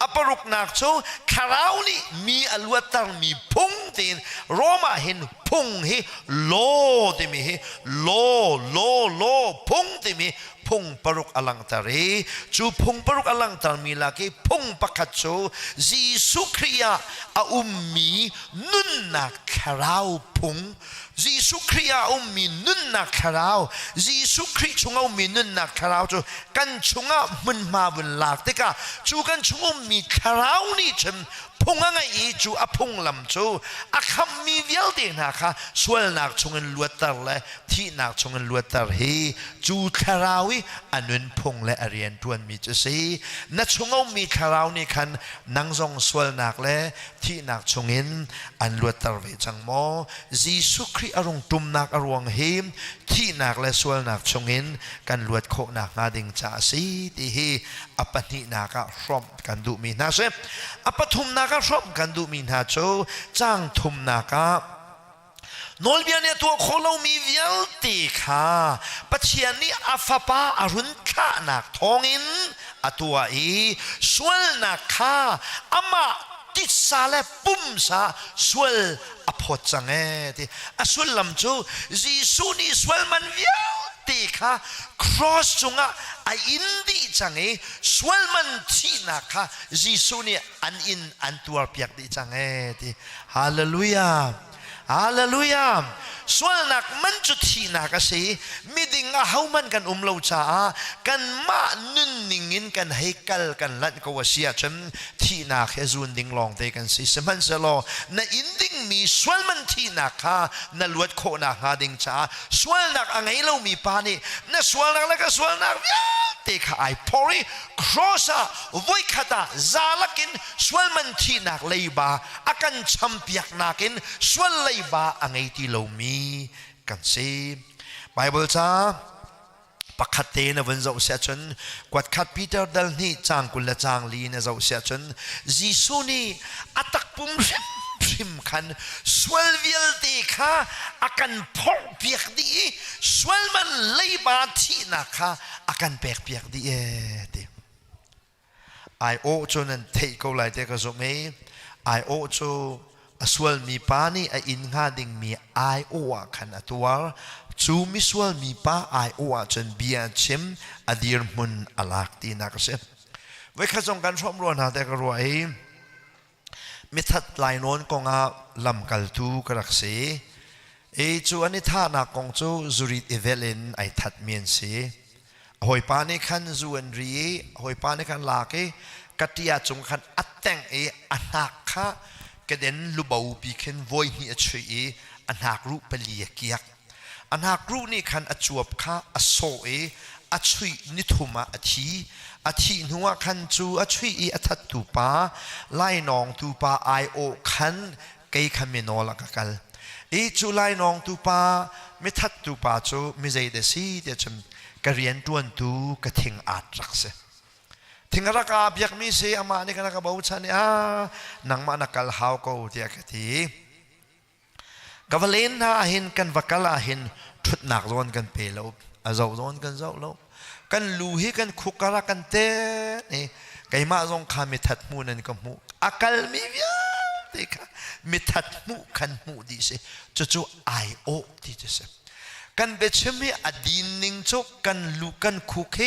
อปรุกนักจูคาราวนี่มีอลวดตังมีพุงตีนโรมาเห็นพุงฮีโลติมีฮีโลพุงติมีพุงปรุกอลังตารีจูพุงปรุกอลังตามีลากีพุงปักขัดโจจีสุคริยามีนุนนักคาราวพุงจีสุคริยามีนุนนักคาราวจีสุคริชงมีนุนนักคาราวจูกันชงมันมาบนหลักติกาจูกันชงมีคาราวนี่ฉันพุงอะไรอีจูอพุงลำจูอาคำมีเวลเดนะคะส่วนนักชงเงินลวดตาเลยที่นักชงเงินลวดตาเฮจูคาราวิอันนั้นพุงและอริยนทวนมีจะสินักชงเอามีคาราวนี่คันนังทรงส่วนนักและที่นักชงเงินอันลวดตาเวจังโมจีสุคริอารมณ์ตุมนักอารมณ์เฮมที่นักและส่วนนักชงเงินกันลวดโคนักงาดิงจ่าสีที่เฮอปนินักพร้อมกันดูมีนาเซอปทุมนักชอบกันดูมินหาโจจ้างทุมนากะนอลเบียเนี่ยตัวคนเรามีวิลติค่ะปัจเจียนี้อาฟาปาอารุนข้านักทองอินตัวส่วนนักค่ะอามาติดซาเลปุ่มซาส่วนอภพจังเอที่ส่วนลำโจจีสุนี่ส่วนมันวิลติค่ะครอสจงอ่ะอินดีจังเอส่วนมันที่นักค่ะจีสุนี่อันตัวเปียกดีจังเอที่ฮาเลลูยาฮาเลลูยาส่วนนักมันจุดที่นักสิมีดิ่งเขามันกันเราจ้ากันมานุนนิ่งินกันให้กัลกันลัดก็ว่าเสียจนที่นักเฮซุนดิ่งลองเตกันสิสมันสโลในอินดิ่งมีส่วนมันที่นักค่ะในลวดโคนักหาดิ่งจ้าส่วนนักอังไงเรามีปานี่ในส่วนนักแล้วก็ส่วนนักเตค่ะไอพอรีครอสวิคตาซาลกินส่วนมันที่นักเลยบาอากันชัมเปียกนักินส่วนเลยบาอังไงที่เรามีกันสิไบเบิลจ้าปักขัดเตนวันเจ้าเสียจนกวาดขัดปีเตอร์ดัลนี่จางกุลจางลีนเจ้าเสียจนจีซูนี่อัตักปุ่มริมขันสวลวิลตีค่ะอากันพอเปียกดีสวลมันเลยบาที่นักค่ะอากันเปียกดี ไอโอจนันเทก็ไหลเตก็สมัยไอโอจส่วนมีป้านี่ไออินหาดิ่งมีไอโอขันตัวจูมิส่วนมีป้าไอโอจนเบียชิมอดีรมุนอลักตีนักเสียไว้ข้าจงการชมรวนหาแต่ก็รวยมิทัดลายโน้นกงอาลำกัลตูกรักเสจูอันนี้ท่านักกงจูจุริตเอเวลินไอทัดเมียนเสหอยปานี่ขันจูอันรีหอยปานี่ขันลากกัตยาจงขันอัดแต่งอันหักข้ากระเด็นลูบาวปีขันโวยนี่อช่วยอันหักรูปเปลียกียกอันหักรูนี่ขันอจวบข้าอโซอช่วยนิทุมาอธินัวขันจูอช่วยอัทัดตูปาไล่นองตูปาไอโอขันเกยขมิโนลักกัลจูไล่นองตูปาไม่ทัดตูปาจูไม่ใจเดซีเดียจมกระเรียนตัวนตูกระทิงอาดรักเสทิงรักอาบยักมีเสียมานี่กันนักบ่าวชานี่นังมานักกัลฮาวก็เดียกทีกวเลนหาเห็นกันวักลาเห็นทุดหนักร้อนกันเปล่าอาเจ้าร้อนกันเจ้าแล้วกันลูหิกันคุกระกันเตนี่ไก่มาทรงขามิทัดมูนันก็มูอากัลมีวิญเด็กมิทัดมูกันมูดีเสจู่ๆไอโอดีเสกันเบชมีอดีนิงโจกันลูกันคุก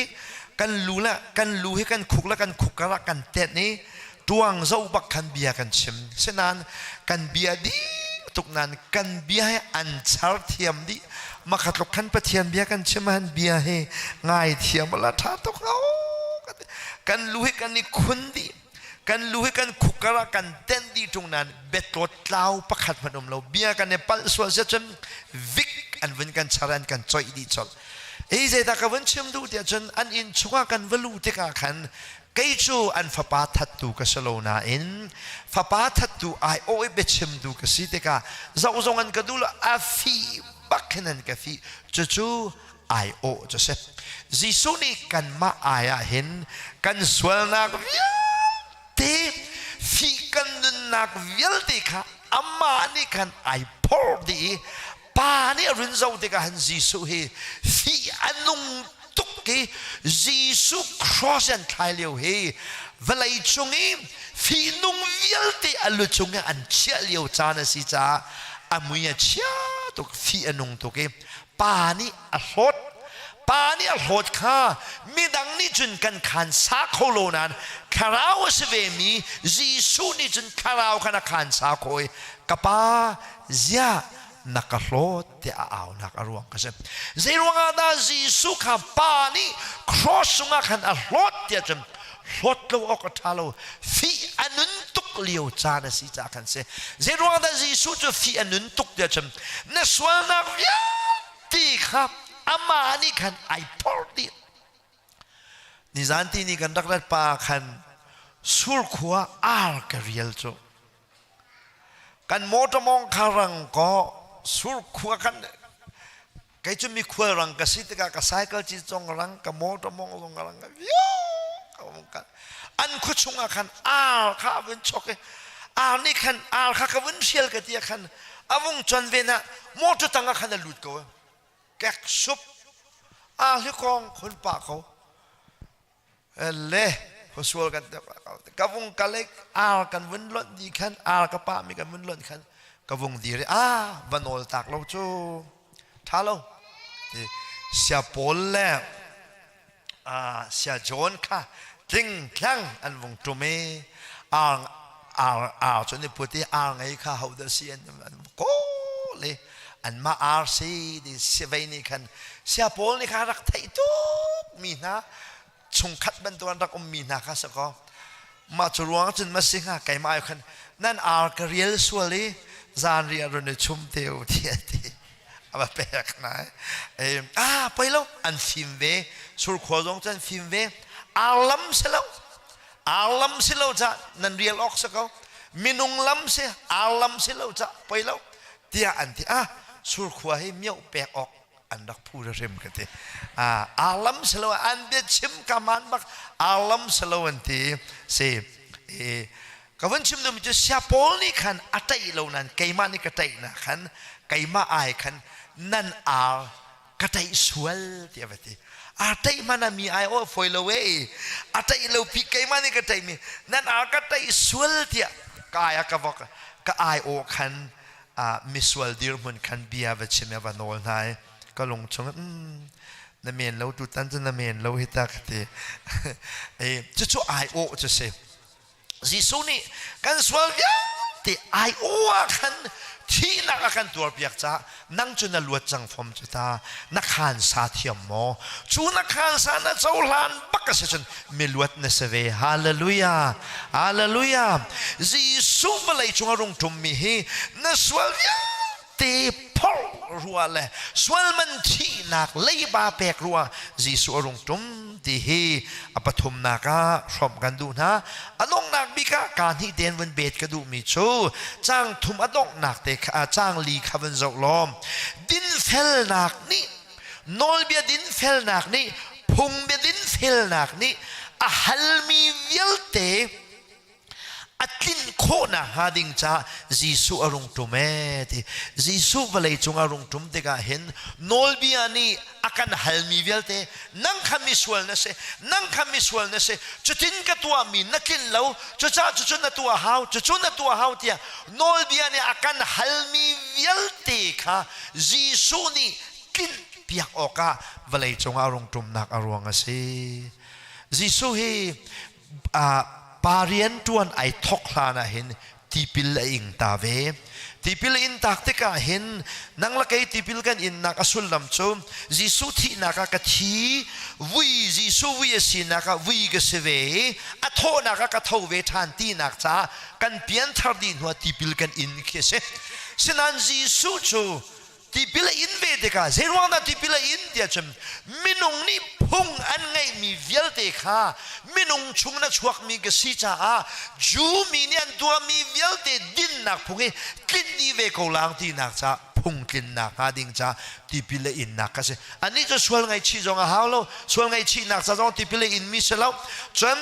กันลูละกันลูให้กันคุกละกันคุกระกันเตนี่ดวงเจ้าบักกันเบียกันชิมเช่นนั้นกันเบียดีตุกนั้นกันเบียให้อันชาร์เทียมดีมาขัดลบขันประเทียนเบียกันชิมมันเบียให้ง่ายเทียมละท่าตุกเอากันลูให้กันนี่คุณดีกันลูให้กันคุกระกันเต้นดีตรงนั้นเบ็ดตัวเล่าประคัดพนมเราเบียกันในปัลสวาเจนวิกอันวันกันชารันกันจอยดีจอดเจตากวันเชื่อมดูเดียจนอันอินชัวกันวลูเตกาขันเกยจูอันฟ้าปาทัดตูกสโลนาอินฟ้าปาทัดตูไอโอเบชมดูกสิเตกาจะอุจงกันกดูละอาฟีบักนันกฟีจู่ๆไอโอจะเสจิสุนีกันมาอายเห็นกันสวลนักวิลเตฟีกันนักวิลเตกาอามานี่กันไอพอดีป่านี่รุ่นเจ้าเด็กหันจิสุเฮฟีอันนุ่งตุกเกจิสุครอสยันทายเลียวเฮเวลาจงเอฟีนุ่งวิลเตอลุจงอันเชี่ยเลียวจานสิจ้าอามุยเชี่ยตุกฟีอันนุ่งตุกเกป่านี่อรรถป่านี่อรรถข้ามีดังนี้จนกันขันสักโคโลนันคาราวสเวมีจิสุนี่จนคาราวขณะขันสักโคยกับป่าเจ้านักรถเตะเอานักรวงกันเสเจรวงอาดาจิสุขับปานีครอสงาขันอรถเตะจมรถเราออกทาเราฟีอันนุนตุกเลียวจานสิจากันเสเจรวงอาดาจิสุจะฟีอันนุนตุกเตะจมนสวานักวิตีครับอามานี่ขันไอพอดีนิจันทีนี่กันรักรัดปาขันสุรขัวอาร์กเรียลโจกันโมตมองคารังก็สุรขัวกันใครจะมีขัวรังก็สิทธิ์กับไซเคิลจีจงรังกับโมตมองจงรังก็วิวกันอันคุชงกันข้าวินชกนี่กันข้าก็วินเชียลกันที่กันวงจรเวนะโมตตั้งกันลุดก็แกซุปที่กองคนปากเขาเล่เขาสวดกันกับวงกันเล็กกันวินล้นดีขันกับป้ามีกันวินล้นขันกับวงดีเลยวันโอลตักเราจูท่าเราเสียโปลแล้วเสียโจนค่ะจริงครั้งอันวงจุเมจนในพุทธิไงค่ะเขาเดือดเสียนก็เลยอันมาซีดิเสียไปนี่ขันเสียโปลนี่ค่ะรักไทยทุกมีนะชงคัดเป็นตัวรักมีนาคาสก็มาจรวงจนมาสิงหาไก่มาอยู่คันนั่นกระเรียลสวลีจานเรียรุนชุมเทียวเทียดีเอาไปแปลกนะไปแล้วอันฟิมเวสุรขวดงจันฟิมเวลัมเสลาจ้ะนั่นเรียลออกสักเขามินุงลัมเสลัมเสลาจ้ะไปแล้วเทียอันที่สุรขวดให้เมียวแปลกออกอันดักพูดเรื่องกันทีลัมสโลอันเดชิมกามันบักลัมสโลอันที่เสก็วันชิมดูมันจะเสียโพลนี่ขันอัตย์เหล่านั้นไก่มานี่กระต่ายนะขันไก่มาไอขันนั่นกระต่ายสวลที่แบบที่ atai mana mi ai o foi lo we atai lo pi kai mani ka tai mi nan a ka tai sual tia kaya ka vok ka ai o khan mi sual dir mun khan bia va chime va nol nai ka long chung na men lo tu tan na men lo hita ka te chu ai o chu se Jisu ni kan sual ya ti ai o khanที่นักกันตัวเปียกจ้านั่งจนน่ะลวดจังฟอมจุตานักขันสาเทียมโมจูนักขันสานะเจ้าลานบักกะเสจนมีลวดเนสเวฮาเลลูยาฮาเลลูยาจีสูบเลยจงอารมณ์ทุมมีฮีนสวลยาตีพอลรัวเลยสวลมันที่นักเลยบาเปกรัวจีสูอารมณ์ทุมที่ฮีอปฐุมนักชมกันดูนะอนงนักบิกาการที่เดินวันเบ็ดกระดูมีชูจ้างทุมอนงนักเตะจ้างลีขับวันจกลมดินเฟลนักนี่นอลเบียดินเฟลนักนี่พุงเบียดินเฟลนักนี่อาฮัลมีเวลเตอัดลินโคนะฮาดิงจ้าจีสุอารมณ์ตุเมติจีสุวลัยจงอารมณ์ตุมเตกาเห็นนอลบีอานี่อากันฮัลมีเวลเตนั่งคำมิสวลนะเซนั่งคำมิสวลนะเซจุดทิ้งกับตัวมีนักกินเหลาจุดจ้าจุดจุดนัตัวหาวจุดจุดนัตัวหาวเตียนอลบีอานี่อากันฮัลมีเวลเตค่ะจีสุนี่กินเปียกออกะวลัยจงอารมณ์ตุมนักอารวงเซจีสุเฮปารียนจวนไอทอกลานะเห็นที่พิลอิงตาเวที่พิลอินตักเตกาเห็นนังละไกที่พิลกันอินนักอสุลลำโจมจิสุที่นักกะทีวิจิสุวิสินักวิกเสเวอโทนักกะเทเวทันตีนักจ้ากันเปลี่ยนทาร์ดินหัวที่พิลกันอินเคเสฉะนั้นจิสุโจที่พิลอินเวเดกาเซรวานาที่พิลอินเดียจมมินุงนี่พุ่งอันไงมีเวลเตคามินุงชุงนัชวักมีกษีจ้าจูมีเนี่ยตัวมีเวลเตดินนักพุ่งกินดีเวกลางที่นักจ้าพุ่งกินนักฮาดิงจ้าที่พิลอินนักก็เสอันนี้จะส่วนไงชีจงอาหารเราส่วนไงชีนักจ้าจงที่พิลอินมีเสแล้วจน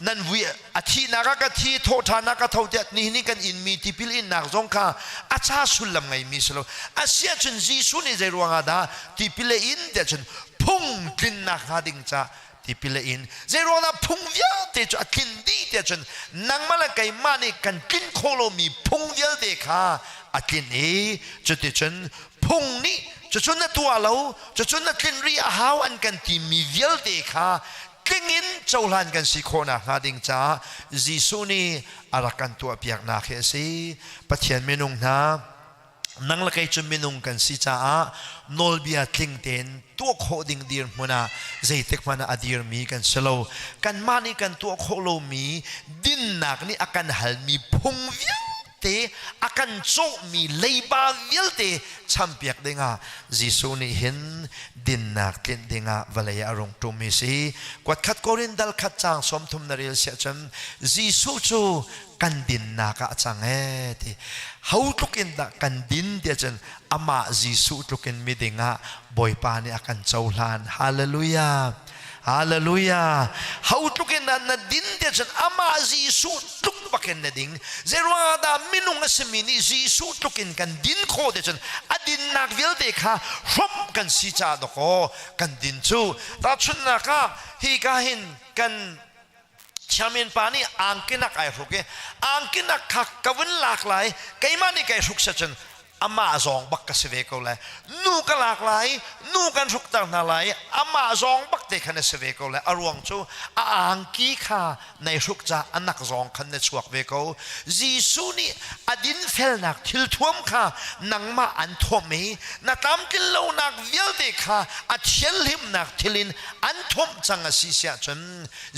นั่นวิอาทินักก็ที่โทษานักก็เท่าเดียนี่กันอินมีที่พิลอินนักจงค่ะอาชาสุลลำไงมีเสแล้วอาเซียจนจีสุนี่ใจรวงอาดาที่พิลอินเดียจนพุ่งกินนักฮาดิงจ้าที่พิลอินเจรวนาพุ่งเวียเตจกินดีเตจนนังมาละไกมานี่กันกินโคโลมีพุ่งเวียเตค่ะอากินเอจะเตจนพุ่งนี่จะชนนัตัวเราจะชนนักินรีอาหาวอันกันที่มีเวียเตค่ะกินเจ้าหลานกันสิโคนะฮาดิงจ้าจีสุนี่อารักันตัวเปียกนาเคสีปะเทียนเมนุงนานังละไกจุมินุงกันสิจ้านอลเบียทิงเตนตัวโคดิงดีร์มุนาใจเทกมันอดีร์มีกันสโลกันมานี่กันตัวโคโลมีดินนักนี่อากันหัลมีพุงเวียเตอากันโจมีเลบาเวียเตชัมเปียกเดงาจิสุนี่เห็นดินนักเล่นเดงาวลัยอารมณ์ตุมิสีกวดขัดโกรินดัลขัดจางสมทุมนาเรียลเสียจนจิสุจูกันดินนักจังเอติเขาทุกินกันดินเดียจนอามาจิสุทุกินมิเดงาบอยปานี่อากันเจ้าลานฮาเลลูยาฮาเลลูยาเขาทุกินนันดินเดียจนอามาจิสุทุกบักเนดิงเจรวาดามินุงสมินีจิสุทุกินกันดินโคเดียจนอดินนักเวลเดค่ะรบกันสิจาดโคกันดินจูตาชุนนักฮีกาหินกันชามินปานี่อ่างกินักไอ้พวกอ่างกินักขักกวนหลากหลายไก่มานี่ไก่สุกเสจนอามาซองบักกษเวกเลยนูกันหลากหลายนูกันสุกต่างนาหลายอามาซองบักเด็กขันเสเวกเลยอารวงจูอ่างกีขาในสุกจ้าอันนักซองขันสวกเวกจีสุนี่อดินเฟลนักทิลท่วมขานังมาอันท่วมมีนักตามกินเหล้านักเวียเด็กขาอัดเชียนลิมนักทิลินอันท่วมจังสิเสียจน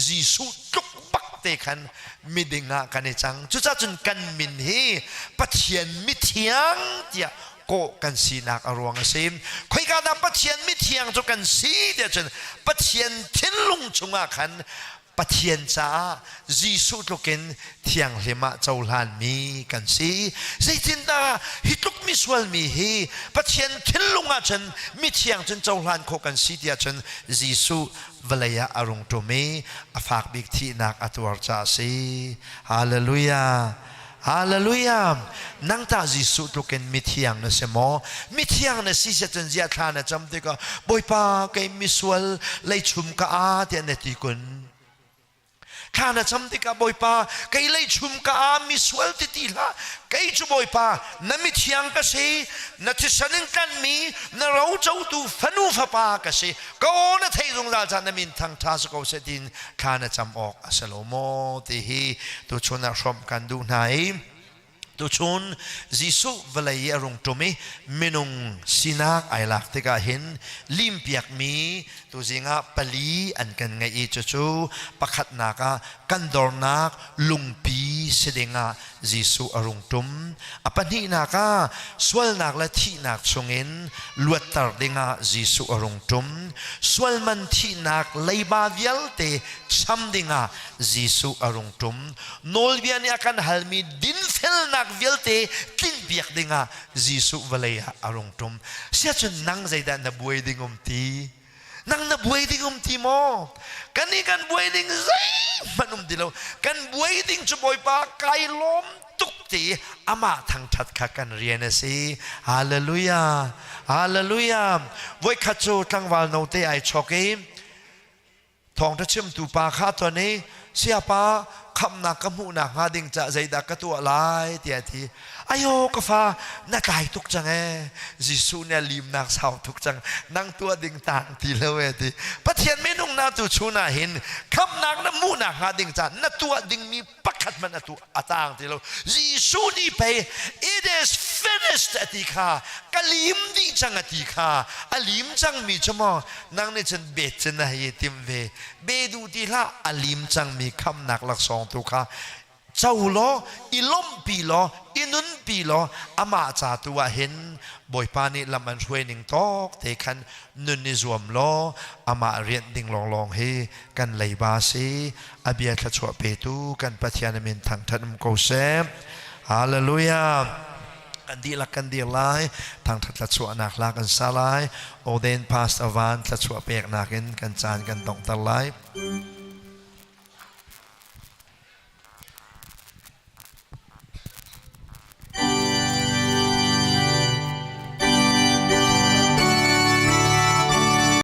จีสุจุกบักเด็กขันมิดิงากันจังจุดจนกันมินฮีปัจเจียนมิเทียงเดียโกกันสีนักอรวงเสียมคุยกันปัจเจียนมิเทียงจุกันสีเดียจนปัจเจียนทิ้งลุงจงอาคันปัจเจียนจ้าจีสุตุกินเทียงเลมาเจ้าหลานมีกันสีใจจินดาฮิตุกมิสวลมีฮีปัจเจียนทิ้งลุงอาจนมิเทียงจนเจ้าหลานโคกันสีเดียจนจีสุวลัยอารมณ์ตัวมีฝากบิกที่นักอัตวรจาสีฮาเลลูยา ฮาเลลูยานังตาจิสุตุกันมิเทียงนะเสมอมิเทียงนะสิเสจันเจียทานะจำติก็บอยปาเกมิสวลเลยชุมกะอาเตียนเนติกุนข้านะจำติกะบอยปาเกยเลยชุมกะอามิสวลติติละเกยจุบอยปานะมิเทียงกะเสนะทิศนึงกันมีนะเราเจ้าตูฟนูฟปากะเสก็นะเทยงราจานะมินทางทาสกอเสดินข้านะจำออกอัสโลโมติฮีตุชนะชมกันดูไหนตุชนจิสุเวลัยรุงตุมิมินุงสินักไอลักติกาเห็นลิมเปียกมีตุจิงะปลีอันกันไงอีจูประคัดนักกันดอร์นักลุงปีเสดงะจิสุอรุงตุมอปันนีนักสวลนักและที่นักชงเงินลวดตรดิงะจิสุอรุงตุมสวลมันที่นักไลบาเวลเตชัมดิงะจิสุอรุงตุมโนลเวียนอากันฮัลมีดินเฟลนักเวลเตกินเบียกดิงะจิสุเวลัยอรุงตุมเสียจนนั่งใจดันนับวยดิงมตีนั่งนับวยดิงมตีโมกันนี่กันบวยดิงใจมันดีแล้วกันบวยดิงจะบวยปากไกลล้มตุกตีอามาทางชัดขักันเรียนสิฮาเลลูยาฮาเลลูยาบวยขัดโจทั้งวันโนเตไอช็อกเกมทองทัชมตูปาข้าตัวนี้เสียปาคำนักกมูนักหาดิ่งจะใจดักกตัวลายเตียทีอายกฟ้านักไก่ทุกจังจิสุเนี่ยลิมนักสาวทุกจังนั่งตัวดิ่งต่างทีเลวทีปะเทียนไม่นุ่งนาตุชูนาเห็นคำนักน้ำมูนักหาดิ่งจะนักตัวดิ่งมีปักขัดมันนักตัวต่างทีเลวจิสุนี่ไป it is finished อติค่ะกะลิมดิ่งจังอติค่ะอลิมจังมีจมอนั่งในฉันเบ็ดฉันนะเยติมเวเบดูทีละอลิมจังมีคำนักหลักสองตุค่ะเจ้าล้ออีล้มปีล้ออีนุนปีล้ออามาจ่าตัวเห็นบ่อยปานี่ลำมันช่วยหนึ่งตอกเทคันนุนนิจวมล้ออามาเรียนดิ่งลองเฮกันไหลบาซีอาเบียขจวบเปตูกันปะเทียนมินทางทันมโกเซมฮาเลลูยากันดีละกันดีไลทางทัดละชัวนักลากันซาไลโอเดนพาสอวานละชัวเปียกนักินกันจานกันตองตะไล